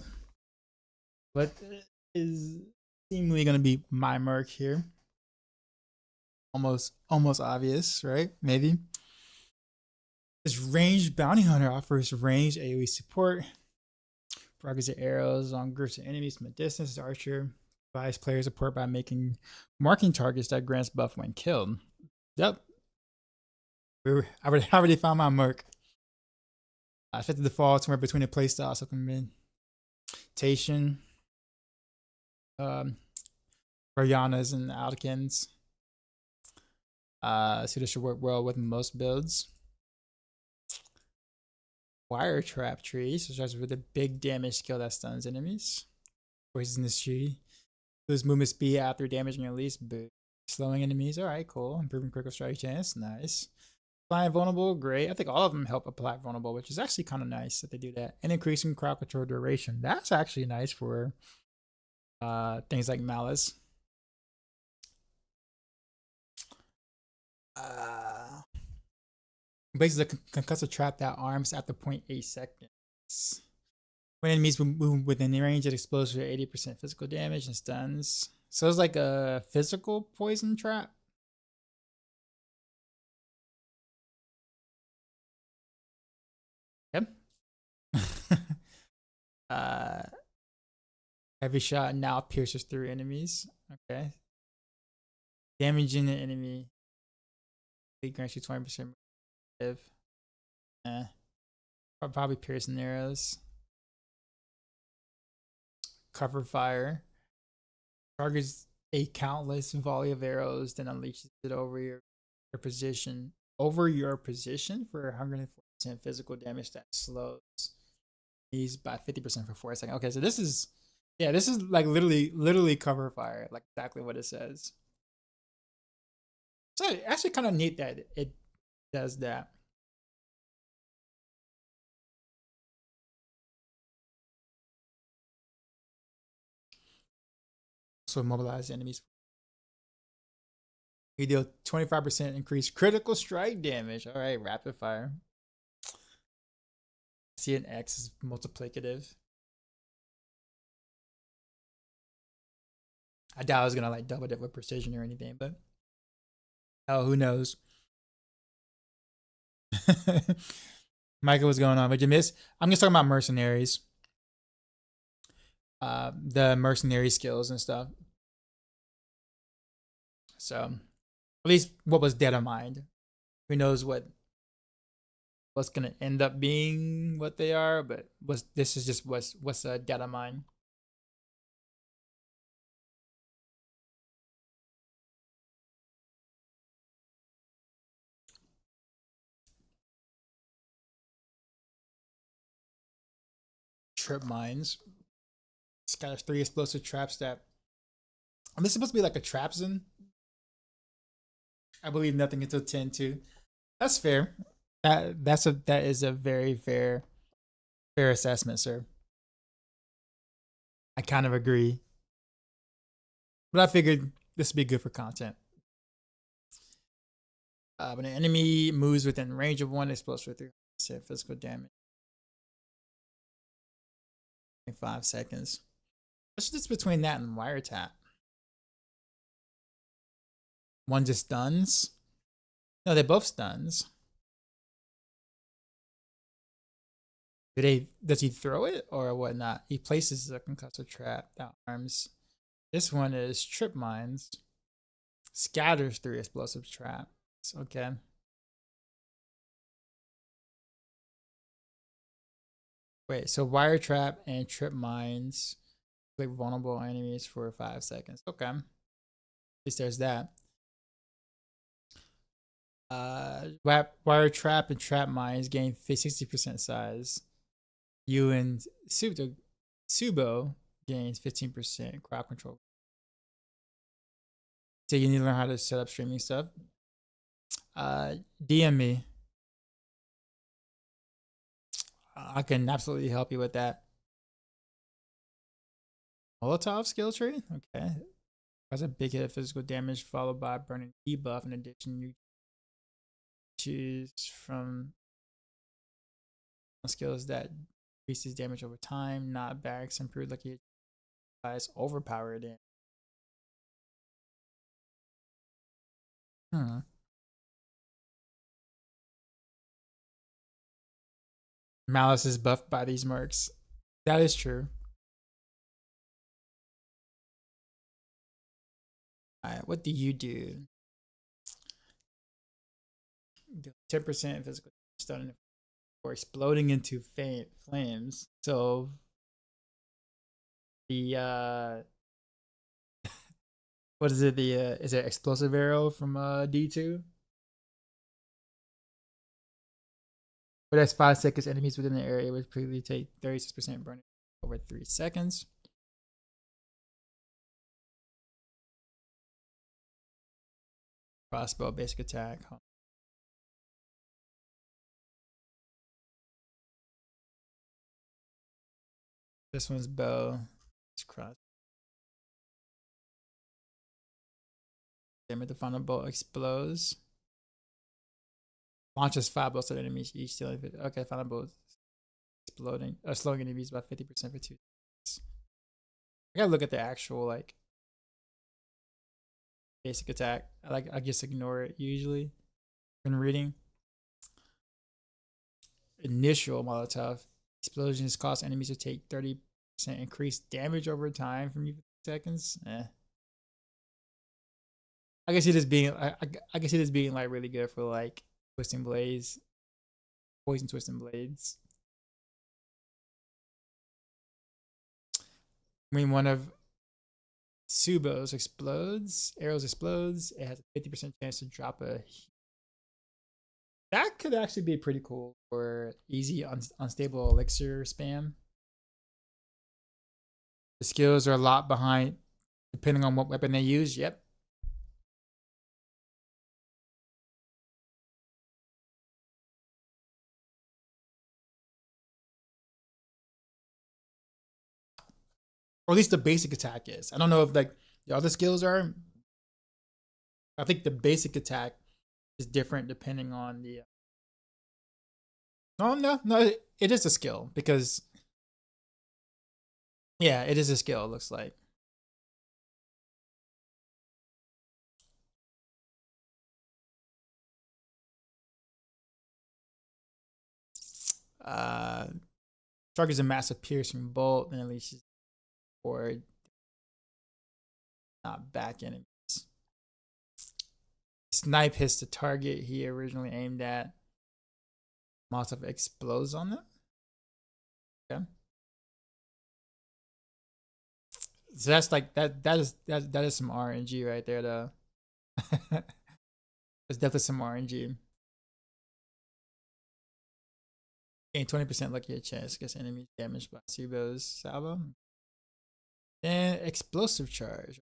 what is seemingly going to be my merc here. Almost obvious, right? Maybe. This ranged bounty hunter offers ranged AoE support. Rockets and arrows on groups of enemies from a distance. Archer provides player support by marking targets that grants buff when killed. Yep. I already found my merc. I set the default somewhere between the playstyle supplementation, Varyanas and Alkins. So this should work well with most builds. Wire trap tree, so starts with a big damage skill that stuns enemies. Poisonous tree. Lose movement speed after damaging at least, but slowing enemies. Alright, cool. Improving critical strike chance. Nice. Applying vulnerable, great. I think all of them help apply vulnerable, which is actually kind of nice that they do that. And increasing crowd control duration. That's actually nice for things like Malice. Basically, a concussive trap that arms after 0.8 seconds. When enemies move within the range, it explodes for 80% physical damage and stuns. So it's like a physical poison trap. Yep. Every shot now pierces through enemies. Okay. Damaging the enemy. It grants you 20% live. Probably piercing arrows. Cover fire. Targets a countless volley of arrows, then unleashes it over your position. Over your position for 140% physical damage that slows these by 50% for 4 seconds. Okay, so this is like literally cover fire, like exactly what it says. So actually kind of neat that it does that. So mobilize enemies. You deal 25% increased critical strike damage. All right, rapid fire. See an X is multiplicative. I doubt I was gonna like double it with precision or anything, but oh, who knows? Michael, what's going on? But you miss? I'm just talking about mercenaries. The mercenary skills and stuff. So, at least what was dead of mind. Who knows what's gonna end up being what they are, but this is just what's dead of mind. Trip mines. Scatters 3 explosive traps that. I mean, it's supposed to be like a trap zone. I believe nothing until 10-2. That's fair. That is a very fair assessment, sir. I kind of agree. But I figured this would be good for content. When an enemy moves within range of one, explodes for 3% physical damage. 5 seconds. What's just between that and wiretap? One just stuns? No, they both stuns. Does he throw it or whatnot? He places a concussive trap that arms. This one is trip mines. Scatters 3 explosive traps. Okay. Wait, so wire trap and trip mines like vulnerable enemies for 5 seconds. Okay. At least there's that. Wire trap and trap mines gain 60% size. You and Subo gains 15% crowd control. So you need to learn how to set up streaming stuff. DM me. I can absolutely help you with that. Molotov skill tree? Okay. Has a big hit of physical damage followed by burning debuff. In addition, you choose from skills that increases damage over time, not barracks improved like it is overpowered in. Malice is buffed by these mercs. That is true. Alright, what do you do? 10% physical stun or exploding into flames. So the what is it? The is it explosive arrow from D2? But that's 5 seconds. Enemies within the area would previously take 36% burning over 3 seconds. Crossbow basic attack. This one's bow. It's cross. Damn it, the final bolt explodes. Launches 5 bolts at enemies each stealing 50. Okay, final bolt exploding. Slowing enemies by 50% for 2 seconds. I gotta look at the actual like basic attack. I just ignore it usually when reading. Initial Molotov. Explosions cause enemies to take 30% increased damage over time from 50 seconds. I can see this being I can see this being like really good for like twisting blades, poison twisting blades. I mean, one of Subo's arrows explodes. It has a 50% chance to drop a. That could actually be pretty cool for easy unstable elixir spam. The skills are a lot behind depending on what weapon they use. Yep. Or at least the basic attack is. I don't know if like the other skills are. I think the basic attack is different depending on the. No, it is a skill because. Yeah, it is a skill. It looks like. Targets a massive piercing bolt and unleashes forward, not back enemies. Snipe hits the target he originally aimed at. Molotov explodes on them. Okay. So that's like that is some RNG right there though. That's definitely some RNG. Gain 20% lucky chance against enemies damaged by Subo's salvo. And explosive charge.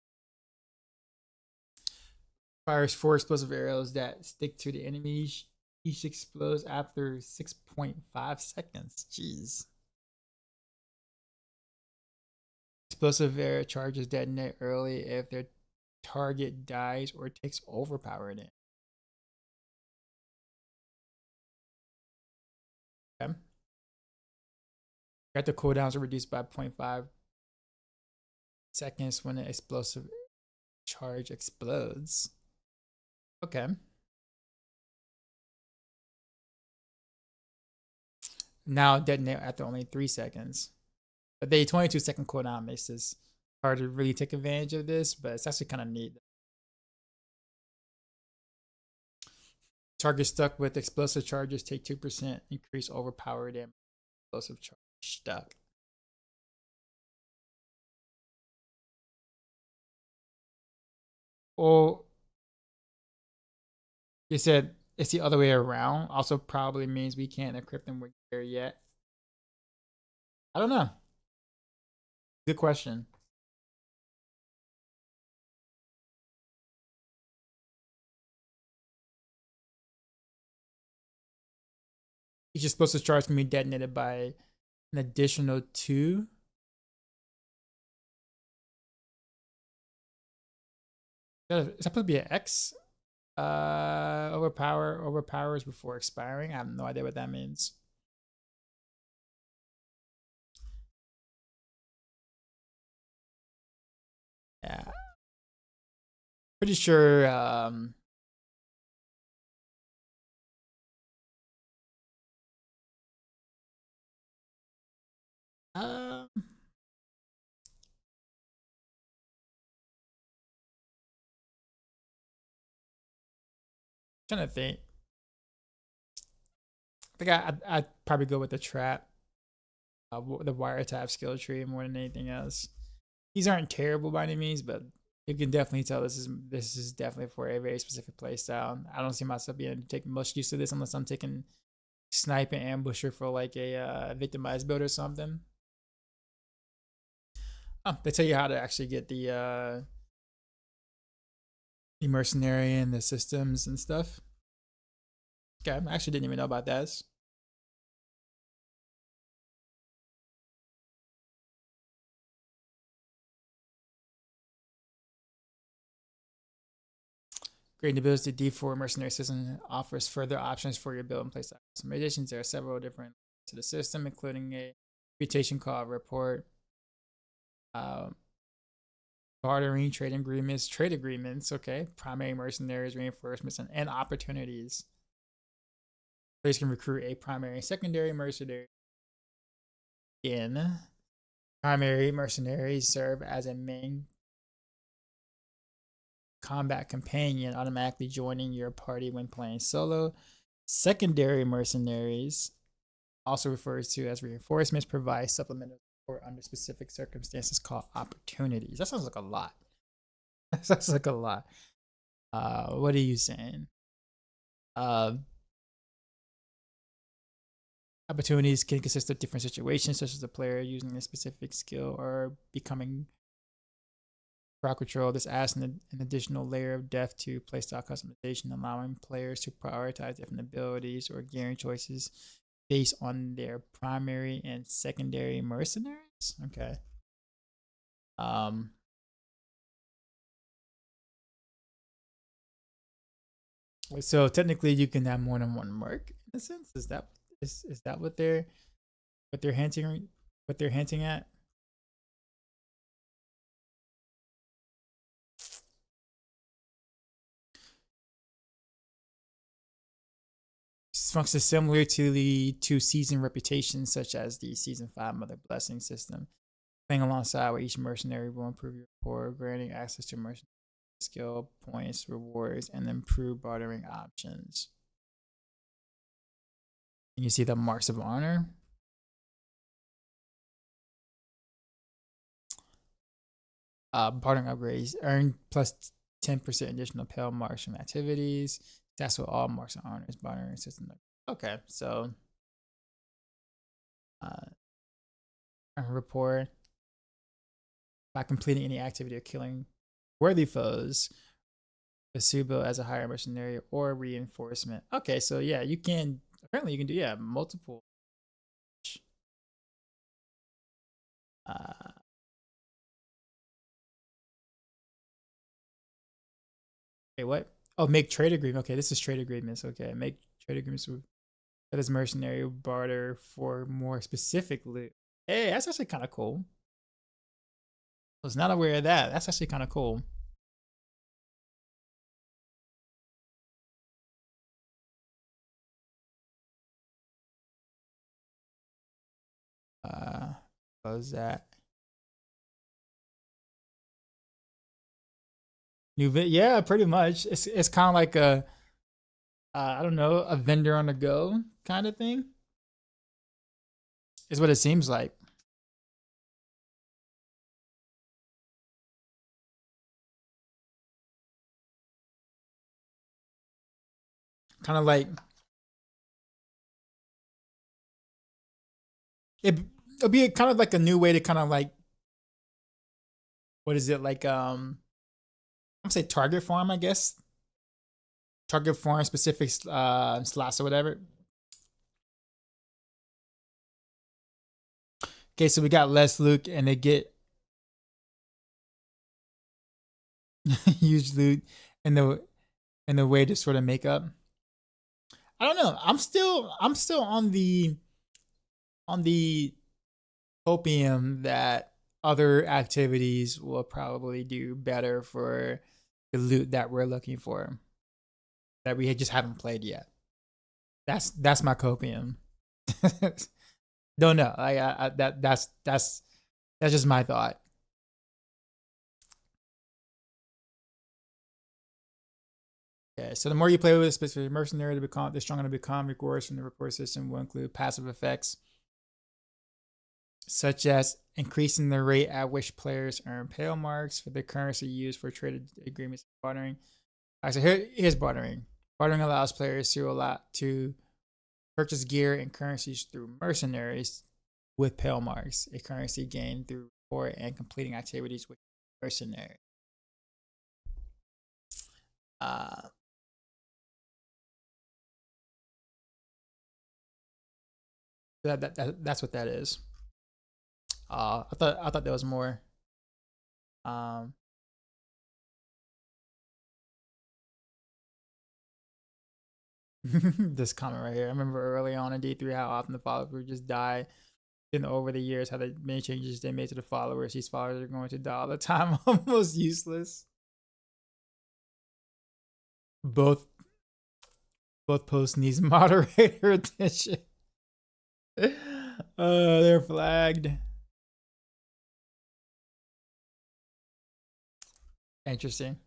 Fires 4 explosive arrows that stick to the enemies. Each explodes after 6.5 seconds. Jeez. Explosive arrow charges detonate early if their target dies or takes overpowered in. Okay. Got the cooldowns are reduced by 0.5 seconds when an explosive charge explodes. Okay. Now detonate after only 3 seconds. But the 22-second cooldown makes this hard to really take advantage of this, but it's actually kind of neat. Target stuck with explosive charges take 2% increase overpowered and explosive charge stuck. Well, you said it's the other way around. Also, probably means we can't equip them with gear yet. I don't know. Good question. Each explosive charge can be detonated by an additional 2. Is that supposed to be an X? Overpowers before expiring. I have no idea what that means. Yeah. Pretty sure trying to think. I think I'd probably go with the trap, the wiretap skill tree more than anything else. These aren't terrible by any means, but you can definitely tell this is definitely for a very specific play style. I don't see myself being able to take much use of this unless I'm taking snipe and ambusher for like a victimized build or something. Oh, they tell you how to actually get the mercenary and the systems and stuff. Okay, I actually didn't even know about that. Great ability D4 mercenary system offers further options for your build and playstyle customizations. There are several different to the system, including a reputation call report, bartering, trade agreements, okay, primary mercenaries, reinforcements, and opportunities. Players can recruit a primary and secondary mercenary. In primary mercenaries serve as a main combat companion, automatically joining your party when playing solo. Secondary mercenaries, also referred to as reinforcements, provide supplemental support under specific circumstances called opportunities. That sounds like a lot. That sounds like a lot. What are you saying? Opportunities can consist of different situations, such as the player using a specific skill or becoming crowd control. This adds an additional layer of depth to playstyle customization, allowing players to prioritize different abilities or gearing choices based on their primary and secondary mercenaries. Okay. So technically, you can have more than one merc in a sense. Is that what they're hinting at? Functions similar to the 2 season reputations, such as the Season 5 Mother Blessing system. Playing alongside with each mercenary will improve your rapport, granting access to mercenary skill points, rewards, and improved bartering options. And you see the marks of honor. Bartering upgrades earn plus 10% additional pale marks from activities. That's what all marks of honor is bartering system. Okay, so report by completing any activity or killing worthy foes, Asubo as a higher mercenary or reinforcement. Okay, so yeah, you can apparently you can do multiple. Wait, what? Oh, make trade agreement. Okay, this is trade agreements. Okay, make trade agreements with that is mercenary barter for more specific loot. Hey, that's actually kind of cool. I was not aware of that. That's actually kind of cool. What was that? Yeah, pretty much. It's kind of like a I don't know, a vendor on the go kind of thing. Is what it seems like. Kind of like it'll be kind of like a new way to kind of like what is it like I'm gonna say target farm, I guess. Target farm specific slots or whatever. Okay, so we got less loot and they get huge loot and the way to sort of make up. I don't know. I'm still on the opium that other activities will probably do better for the loot that we're looking for that we just haven't played yet. That's my copium. Don't know. That's just my thought. Yeah, so the more you play with a specific mercenary to become, the stronger to become. Rewards from the reward system will include passive effects such as increasing the rate at which players earn pale marks for the currency used for trade agreements and bartering. All right, so here's bartering. Bartering allows players to purchase gear and currencies through mercenaries with pale marks, a currency gained through reward and completing activities with mercenary. That's what that is. I thought there was more. This comment right here. I remember early on in D3 how often the followers would just die. And over the years, how the many changes they made to the followers. These followers are going to die all the time. Almost useless. Both posts needs moderator attention. They're flagged. Interesting.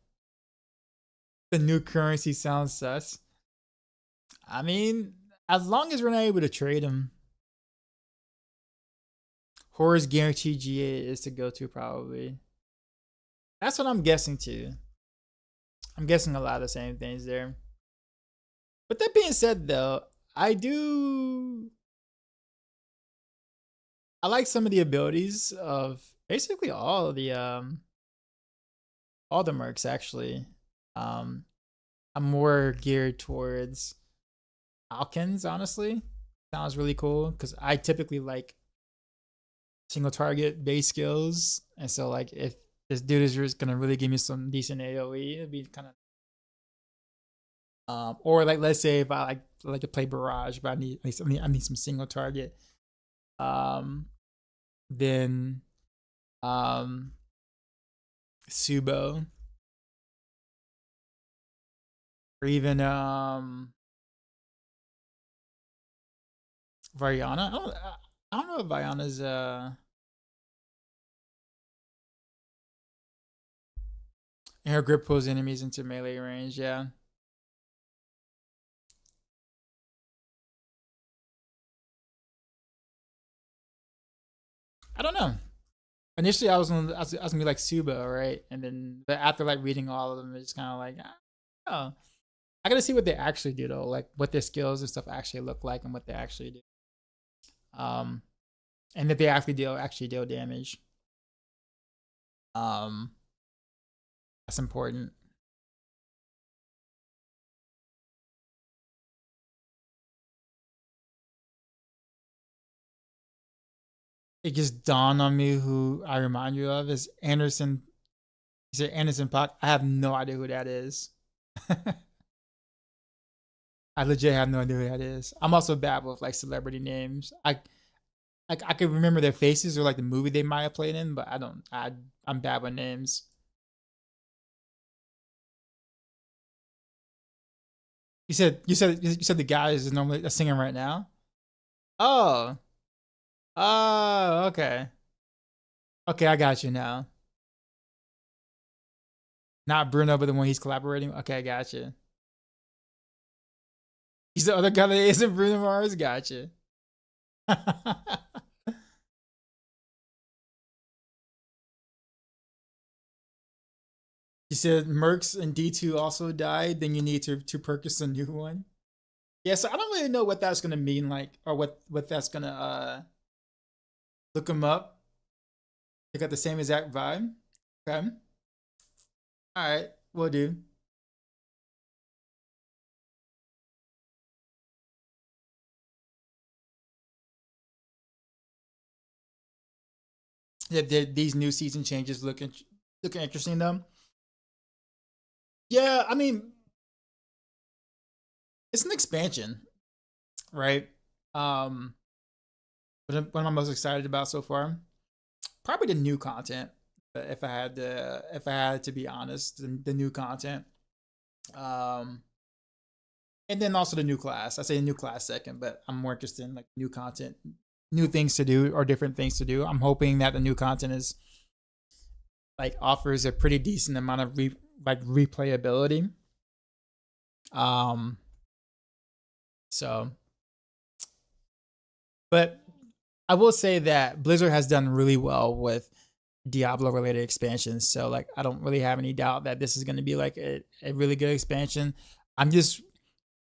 The new currency sounds sus. I mean, as long as we're not able to trade them. Horror's guaranteed GA is to go to probably. That's what I'm guessing too. I'm guessing a lot of the same things there. But that being said though, I like some of the abilities of basically all the mercs actually. I'm more geared towards Alkins, honestly. Sounds really cool because I typically like single target base skills, and so like if this dude is just gonna really give me some decent AOE, it'd be kind of or like let's say if I like to play Barrage, but I need some single target, then Subo, or even Variana. I don't know if Variana's and her grip pulls enemies into melee range, yeah. I don't know. Initially, I was gonna be like Suba, right? And then but after like reading all of them, it's kind of like, oh, I gotta see what they actually do though, like what their skills and stuff actually look like and what they actually do. And that they actually deal damage. That's important. It just dawned on me who I remind you of is Anderson. He said Anderson Paak. I have no idea who that is. I legit have no idea who that is. I'm also bad with like celebrity names. I can remember their faces or like the movie they might have played in, but I don't. I'm bad with names. You said the guy is normally singing right now. Oh, oh, okay, okay, I got you now. Not Bruno, but the one he's collaborating. Okay, I got you. He's the other guy that isn't Bruno Mars. Gotcha. You said Mercs and D2 also died. Then you need to purchase a new one. Yeah, so I don't really know what that's gonna mean, like, or what that's gonna look them up. They got the same exact vibe. Okay. All right, we'll do. Yeah, these new season changes looking interesting though. Yeah, I mean, it's an expansion, right? Um, what am I most excited about so far? Probably the new content. If I had to be honest, the new content. Um, and then also the new class. I say new class second, but I'm more interested in like new content, new things to do or different things to do. I'm hoping that the new content is like offers a pretty decent amount of replayability. Um, so, but I will say that Blizzard has done really well with Diablo related expansions. So like I don't really have any doubt that this is going to be like a really good expansion. I'm just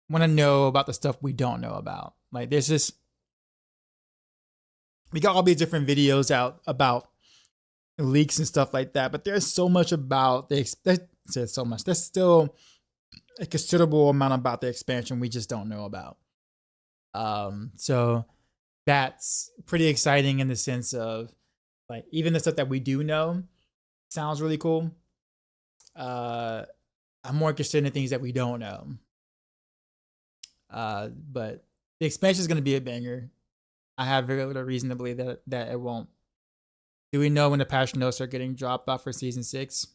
want to know about the stuff we don't know about. Like there's just we got all these different videos out about leaks and stuff like that, but there's so much about there's so much. There's still a considerable amount about the expansion we just don't know about. So that's pretty exciting in the sense of like even the stuff that we do know sounds really cool. I'm more interested in the things that we don't know. But the expansion is going to be a banger. I have very little reason to believe that it won't. Do we know when the patch notes are getting dropped off for season 6?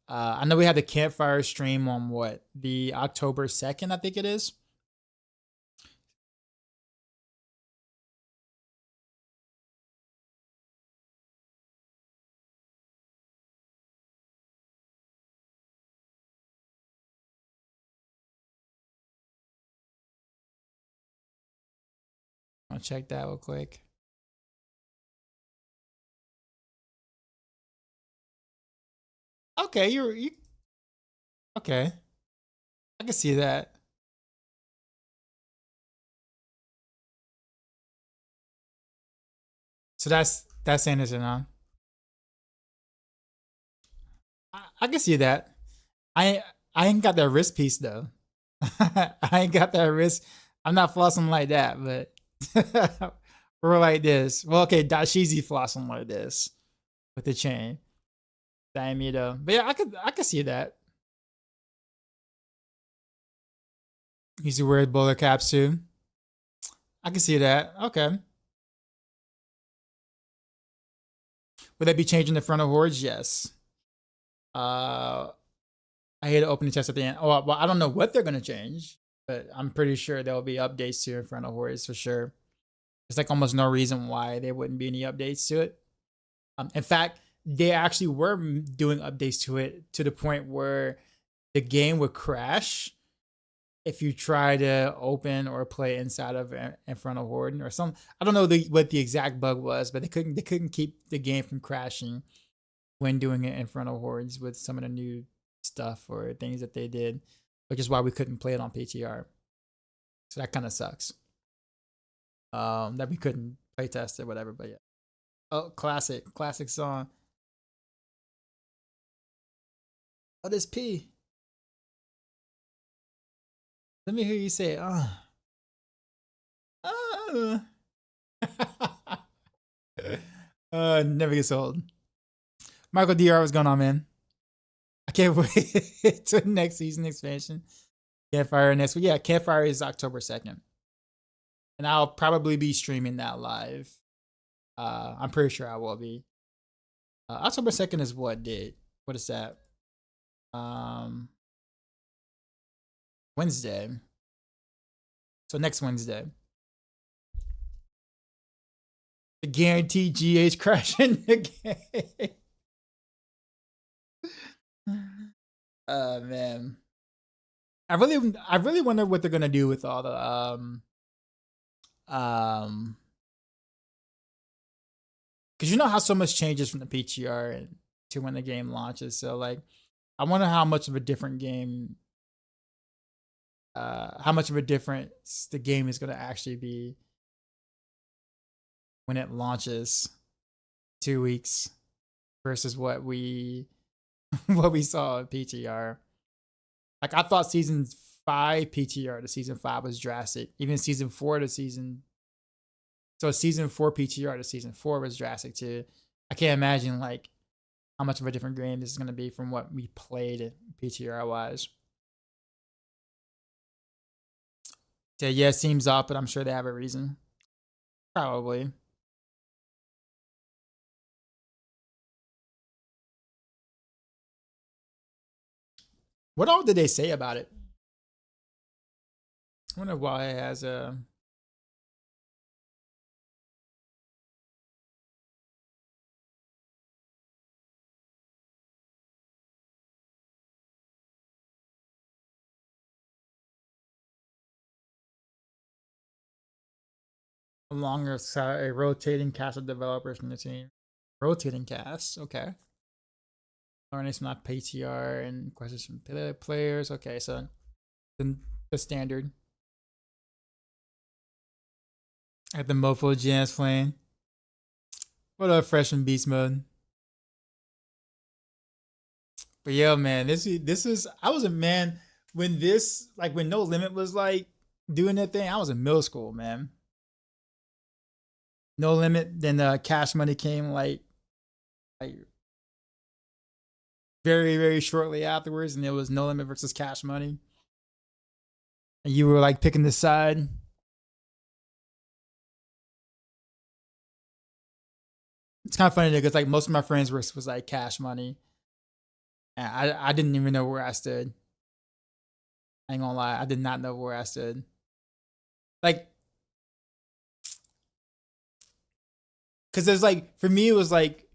I know we had the campfire stream on what, the October 2nd, I think it is. I'll check that real quick. Okay, you okay. I can see that. So that's Anderson, huh? I can see that. I I ain't got that wrist piece though. I ain't got that wrist. I'm not flossing like that, but we're like this. Well, okay, Dashizi flossing like this with the chain. Diameter. But yeah, I could see that. He's wearing bowler caps too. I can see that. Okay. Would that be changing the front of hordes? Yes. Uh, I hate to open the test at the end. Oh well, I don't know what they're gonna change, but I'm pretty sure there'll be updates to in front of hordes for sure. There's like almost no reason why there wouldn't be any updates to it. In fact, they actually were doing updates to it to the point where the game would crash if you try to open or play inside of in front of Horde or some. I don't know what the exact bug was, but they couldn't keep the game from crashing when doing it in front of Hordes with some of the new stuff or things that they did, which is why we couldn't play it on PTR. So that kind of sucks. That we couldn't play test it, whatever. But yeah. Oh, classic song. Oh, this P. Let me hear you say, uh. Never gets old. Michael DR, what's going on, man? I can't wait to next season expansion. Campfire next week. Yeah, Campfire is October 2nd. And I'll probably be streaming that live. I'm pretty sure I will be. October 2nd is what date? What is that? Wednesday. So next Wednesday. The guaranteed GH crash in the game. Man. I really wonder what they're gonna do with all the because you know how so much changes from the PTR to when the game launches. So like, I wonder how much of a different game, how much of a difference the game is gonna actually be when it launches 2 weeks versus what we what we saw in PTR. Like I thought season 5 PTR to season 5 was drastic. Even season 4 to season season 4 PTR to season 4 was drastic too. I can't imagine like how much of a different game this is gonna be from what we played PTR wise. So yeah, it seems off, but I'm sure they have a reason. Probably. What all did they say about it? I wonder why it has a longer a rotating cast of developers from the team. Rotating cast, okay. Learning from that PTR and questions from players. Okay, so the standard. At the Mofo Jams playing. What up, freshman beast mode? But yeah, man, this is I was a man when this like when No Limit was like doing that thing. I was in middle school, man. No Limit. Then Cash Money came like very shortly afterwards, and it was No Limit versus Cash Money, and you were like picking the side. It's kind of funny because like most of my friends was like Cash Money, and I didn't even know where I stood. I ain't gonna lie, I did not know where I stood. Like, cause there's like for me it was like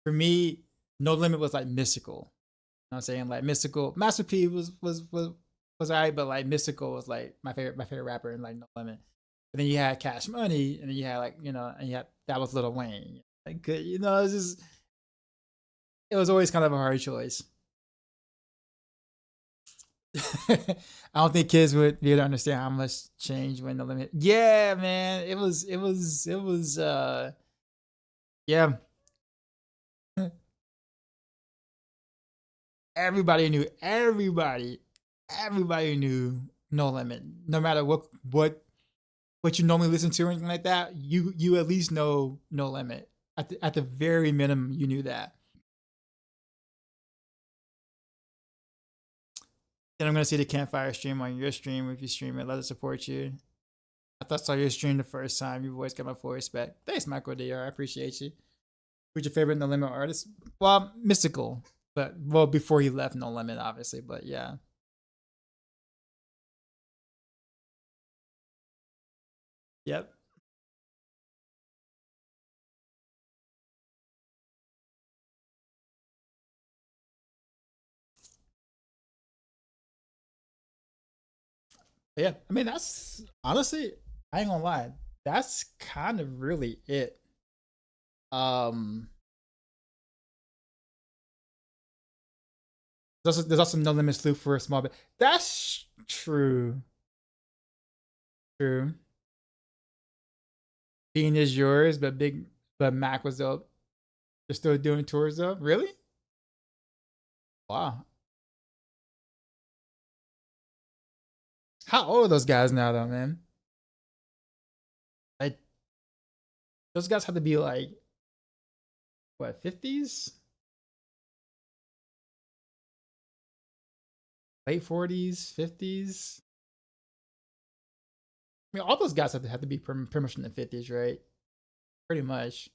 for me No Limit was like Mystical. You know what I'm saying? Like Mystical, Master P was alright, but like Mystical was like my favorite rapper in like No Limit. But then you had Cash Money, and then you had like and you had that was Lil Wayne. Like it's just it was always kind of a hard choice. I don't think kids would be able to understand how much change when the limit. Yeah, man, it was. Yeah, everybody knew No Limit. No matter what you normally listen to or anything like that, you at least know No Limit. At the very minimum, you knew that. Then I'm gonna see the Campfire stream on your stream. If you stream it, let it support you. I thought I saw your stream the first time. You've always got my full respect. Thanks, Michael DR. I appreciate you. Who's your favorite No Limit artist? Well, Mystical, but well before he left No Limit, obviously. But yeah, yep. But yeah, I mean that's honestly, I ain't gonna lie, that's kind of really it. Um, there's also No Limit Sloop for a small bit. That's true. True. Being is yours, but Mac was up. They're still doing tours though. Really? Wow. How old are those guys now though, man? Like those guys have to be like what 50s? late 40s, 50s. I mean, all those guys have to be pretty much in the 50s, right? Pretty much.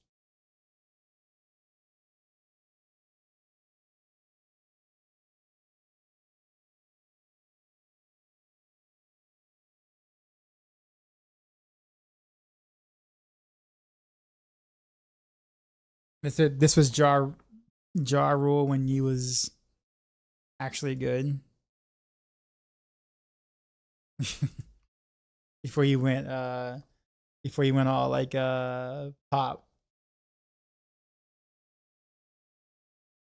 This was Ja Rule when he was actually good. before he went all like pop.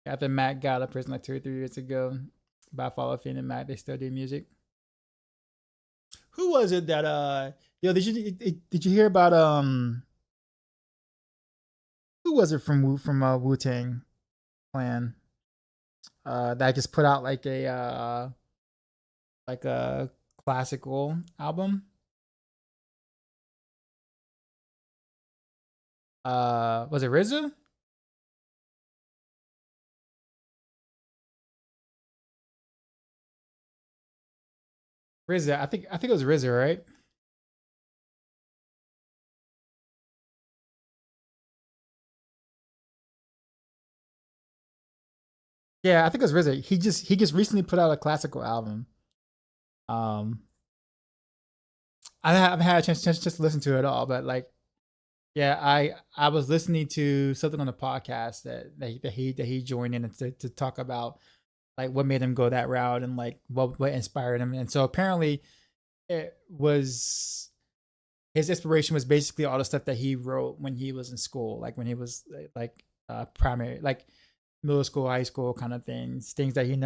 After Mac got out of prison like 2 or 3 years ago, by Follow Fiend and Mac, they still do music. Who was it that did you hear about who was it from Wu Tang Clan? That just put out like a classical album. Was it RZA? RZA, I think it was RZA, right? Yeah, I think it was RZA. He just recently put out a classical album. Um, I haven't had a chance to listen to it all, but like, yeah, I was listening to something on the podcast that he joined in to talk about like what made him go that route and like what inspired him. And so apparently it was his inspiration was basically all the stuff that he wrote when he was in school, like when he was like primary, like middle school, high school kind of things that he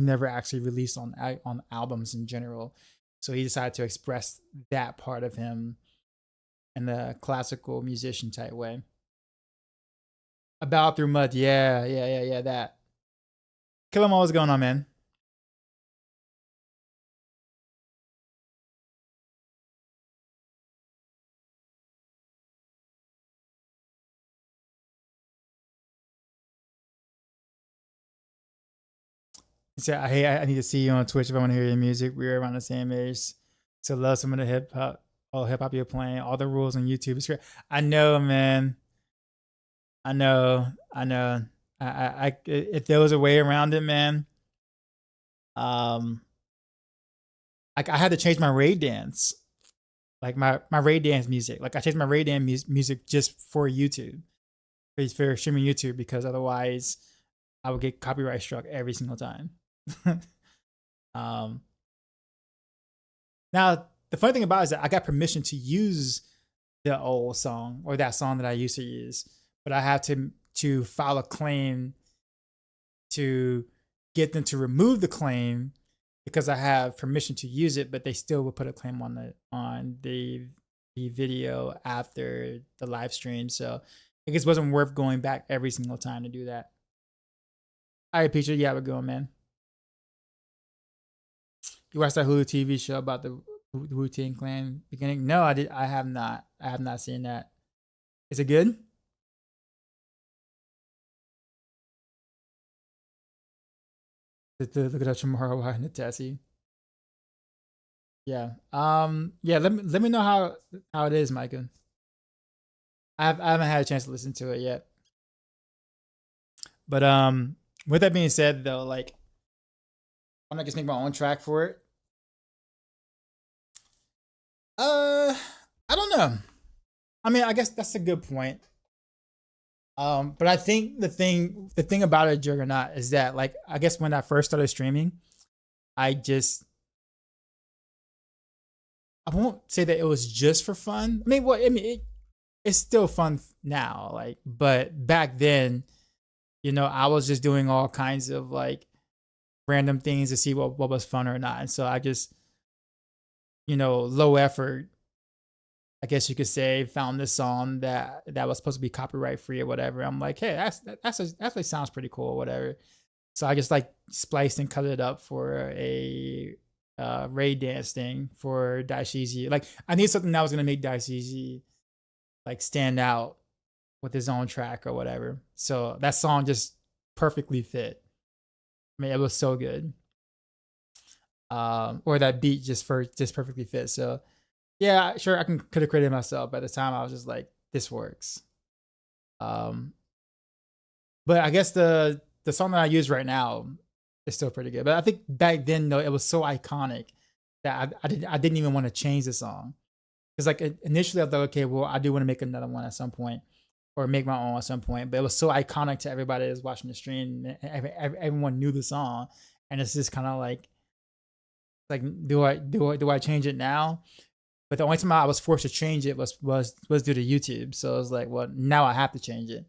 never actually released on albums in general. So he decided to express that part of him in the classical musician type way. About Through Mud, yeah, that. Kill 'em all, what's going on, man? He said, "Hey, I need to see you on Twitch if I want to hear your music. We're around the same age, so love some of the hip hop you're playing. All the rules on YouTube is great. I know, man. I know, I know. If there was a way around it, man, um, like I had to change my raid dance, like my raid dance music. Like I changed my raid dance music just for YouTube, for streaming YouTube, because otherwise I would get copyright struck every single time. um, Now the funny thing about it is that I got permission to use the old song or that song that I used to use, but I have to file a claim to get them to remove the claim because I have permission to use it, but they still will put a claim on the video after the live stream. So I guess it wasn't worth going back every single time to do that. All right, Peter, you have a good one, man. You watched that Hulu TV show about the Wu Tang Clan beginning? No, I did. I have not. I have not seen that. Is it good? Look at that tomorrow and the Tessie. Yeah. Yeah. Let me know how it is, Micah. I haven't had a chance to listen to it yet. But with that being said, though, like I'm not just make my own track for it. I don't know. I mean, I guess that's a good point. But I think the thing about a Juggernaut is that like I guess when I first started streaming, I just I won't say that it was just for fun. I mean, it's still fun now, like, but back then, I was just doing all kinds of like random things to see what was fun or not. And so I just, low effort, I guess you could say, found this song that was supposed to be copyright free or whatever. I'm like, hey, that actually sounds pretty cool or whatever. So I just like spliced and cut it up for a raid dance thing for Daishizi. Like I need something that was gonna make Daishizi like stand out with his own track or whatever. So that song just perfectly fit. I mean, it was so good. or that beat just perfectly fits. So yeah, sure, could have created it myself. By the time I was just like, this works. But I guess the song that I use right now is still pretty good. But I think back then though, it was so iconic that I didn't even want to change the song. Because like initially I thought, okay, well, I do want to make another one at some point, or make my own at some point. But it was so iconic to everybody that was watching the stream. Everyone knew the song, and it's just kind of like do I change it now? But the only time I was forced to change it was due to YouTube. So I was like, well, now I have to change it.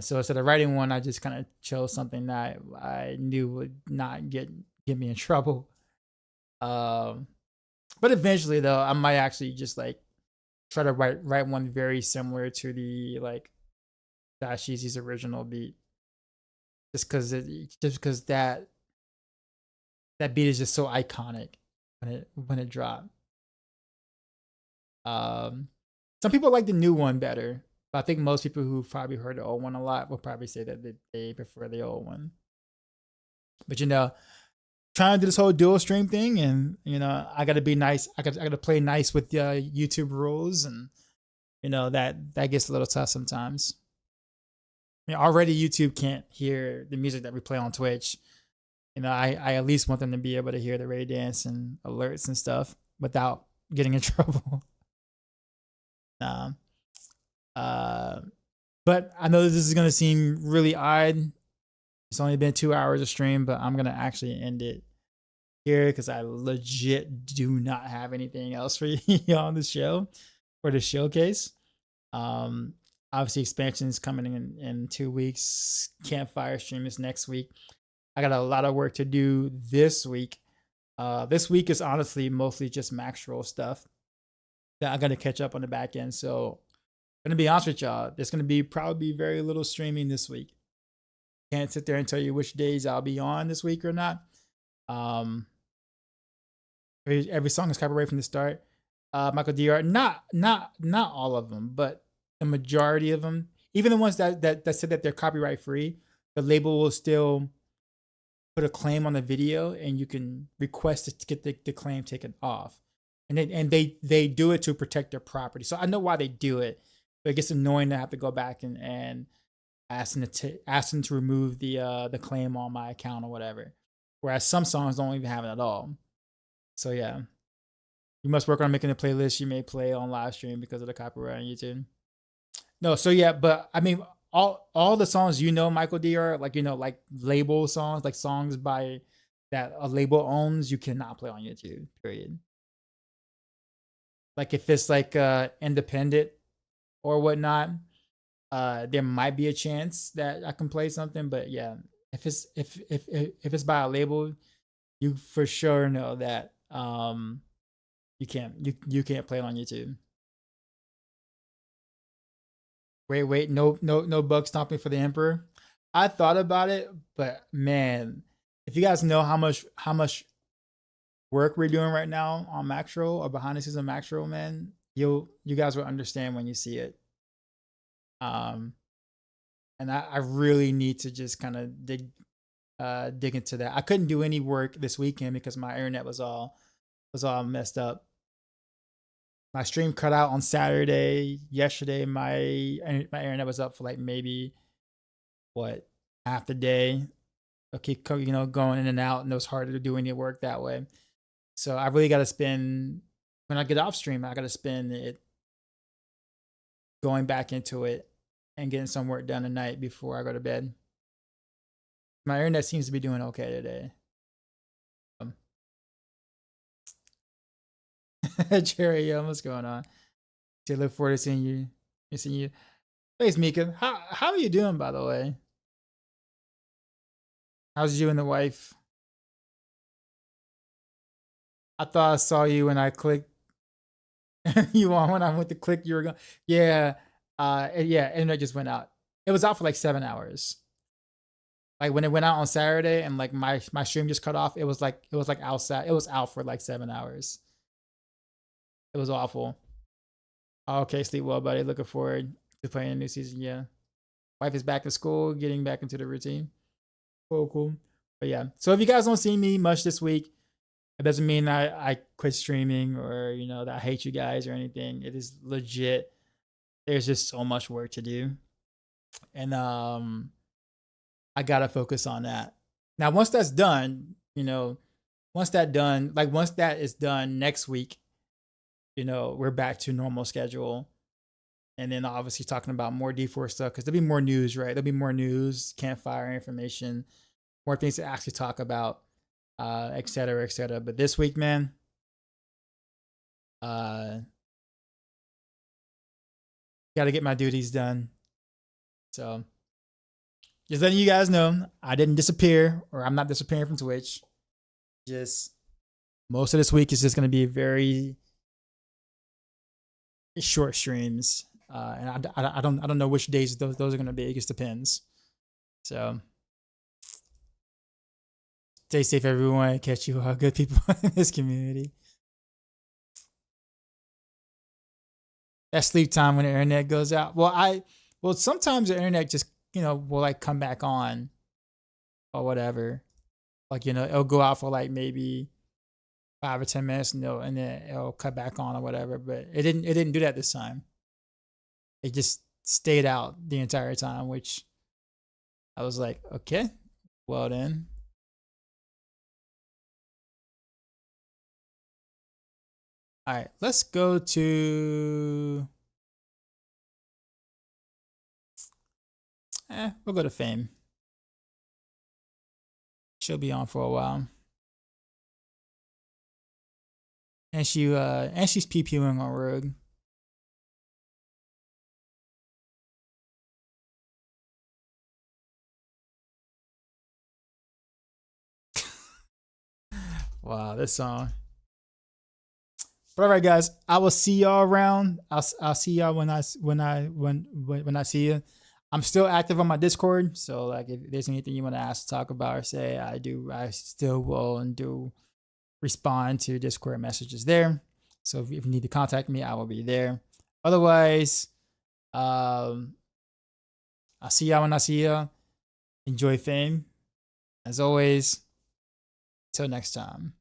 So instead of writing one, I just kind of chose something that I knew would not get me in trouble. But eventually though, I might actually just like try to write one very similar to the like Dashizi's original beat. Just because that beat is just so iconic when it dropped. Some people like the new one better, but I think most people who probably heard the old one a lot will probably say that they prefer the old one. But you know, trying to do this whole dual stream thing, and you know, I gotta be nice. I gotta play nice with YouTube rules, and you know that gets a little tough sometimes. I mean, already YouTube can't hear the music that we play on Twitch. You know, I at least want them to be able to hear the Ray Dance and alerts and stuff without getting in trouble. But I know this is gonna seem really odd. It's only been 2 hours of stream, but I'm gonna actually end it here because I legit do not have anything else for you on the show for the showcase. Obviously expansion is coming in 2 weeks. Campfire stream is next week. I got a lot of work to do this week. This week is honestly mostly just Maxroll stuff that I got to catch up on the back end. So I'm gonna be honest with y'all, there's gonna be probably very little streaming this week. Can't sit there and tell you which days I'll be on this week or not. Every song is copyrighted from the start. Michael DR, not all of them, but the majority of them, even the ones that said that they're copyright free, the label will still put a claim on the video, and you can request to get the claim taken off. And they do it to protect their property. So I know why they do it, but it gets annoying to have to go back and ask them to remove the claim on my account or whatever. Whereas some songs don't even have it at all. So yeah, you must work on making a playlist you may play on live stream because of the copyright on YouTube. No, so yeah, but I mean, all the songs, you know, Michael DR, like, you know, like label songs, like songs by that a label owns, you cannot play on YouTube. Period. Like if it's like independent or whatnot, there might be a chance that I can play something, but yeah, if it's by a label, you for sure know that you can't play it on YouTube. Wait, no bug stomping for the Emperor. I thought about it, but man, if you guys know how much work we're doing right now on Maxroll or behind the scenes of Maxroll, man, you guys will understand when you see it. And I really need to just kind of dig into that. I couldn't do any work this weekend because my internet was all messed up. My stream cut out on Saturday. Yesterday, my internet was up for like maybe half the day. Okay, you know, going in and out, and it was harder to do any work that way. So I really got to spend, when I get off stream, I got to spend it going back into it and getting some work done tonight before I go to bed. My internet seems to be doing okay today. Jerry, what's going on? I look forward to seeing you. Thanks, Mika. How are you doing, by the way? How's you and the wife? I thought I saw you when I clicked. You on when I went to click, you were going. Yeah, yeah. Internet just went out. It was out for like 7 hours. Like when it went out on Saturday, and like my stream just cut off. It was like outside. It was out for like 7 hours. It was awful. Okay, sleep well, buddy. Looking forward to playing a new season. Yeah, wife is back in school, getting back into the routine. Cool. But yeah, so if you guys don't see me much this week, It doesn't mean I quit streaming or that I hate you guys or anything. It is legit. There's just so much work to do, and I gotta focus on that. Now, once that's done, once that is done next week, we're back to normal schedule. And then obviously talking about more D4 stuff because there'll be more news, right? There'll be more news, campfire information, more things to actually talk about, et cetera, et cetera. But this week, man, got to get my duties done. So just letting you guys know, I didn't disappear, or I'm not disappearing from Twitch. Just most of this week is just going to be very short streams. And I don't know which days those are gonna be. It just depends. So stay safe, everyone. Catch you all good people in this community. That's sleep time when the internet goes out. Well, sometimes the internet just will like come back on or whatever. Like it'll go out for like maybe 5 or 10 minutes and then it'll cut back on or whatever. But it didn't do that this time. It just stayed out the entire time, which I was like, okay, well then. All right, let's go to. We'll go to Fame. She'll be on for a while. And she's PPUing on Rogue. Wow, this song. But all right, guys, I will see y'all around. I'll see y'all when I see you. I'm still active on my Discord, so like if there's anything you want to ask, talk about, or say, I still will and do respond to Discord messages there. So if you need to contact me, I will be there. Otherwise, I'll see y'all when I see you. Enjoy Fame. As always, till next time.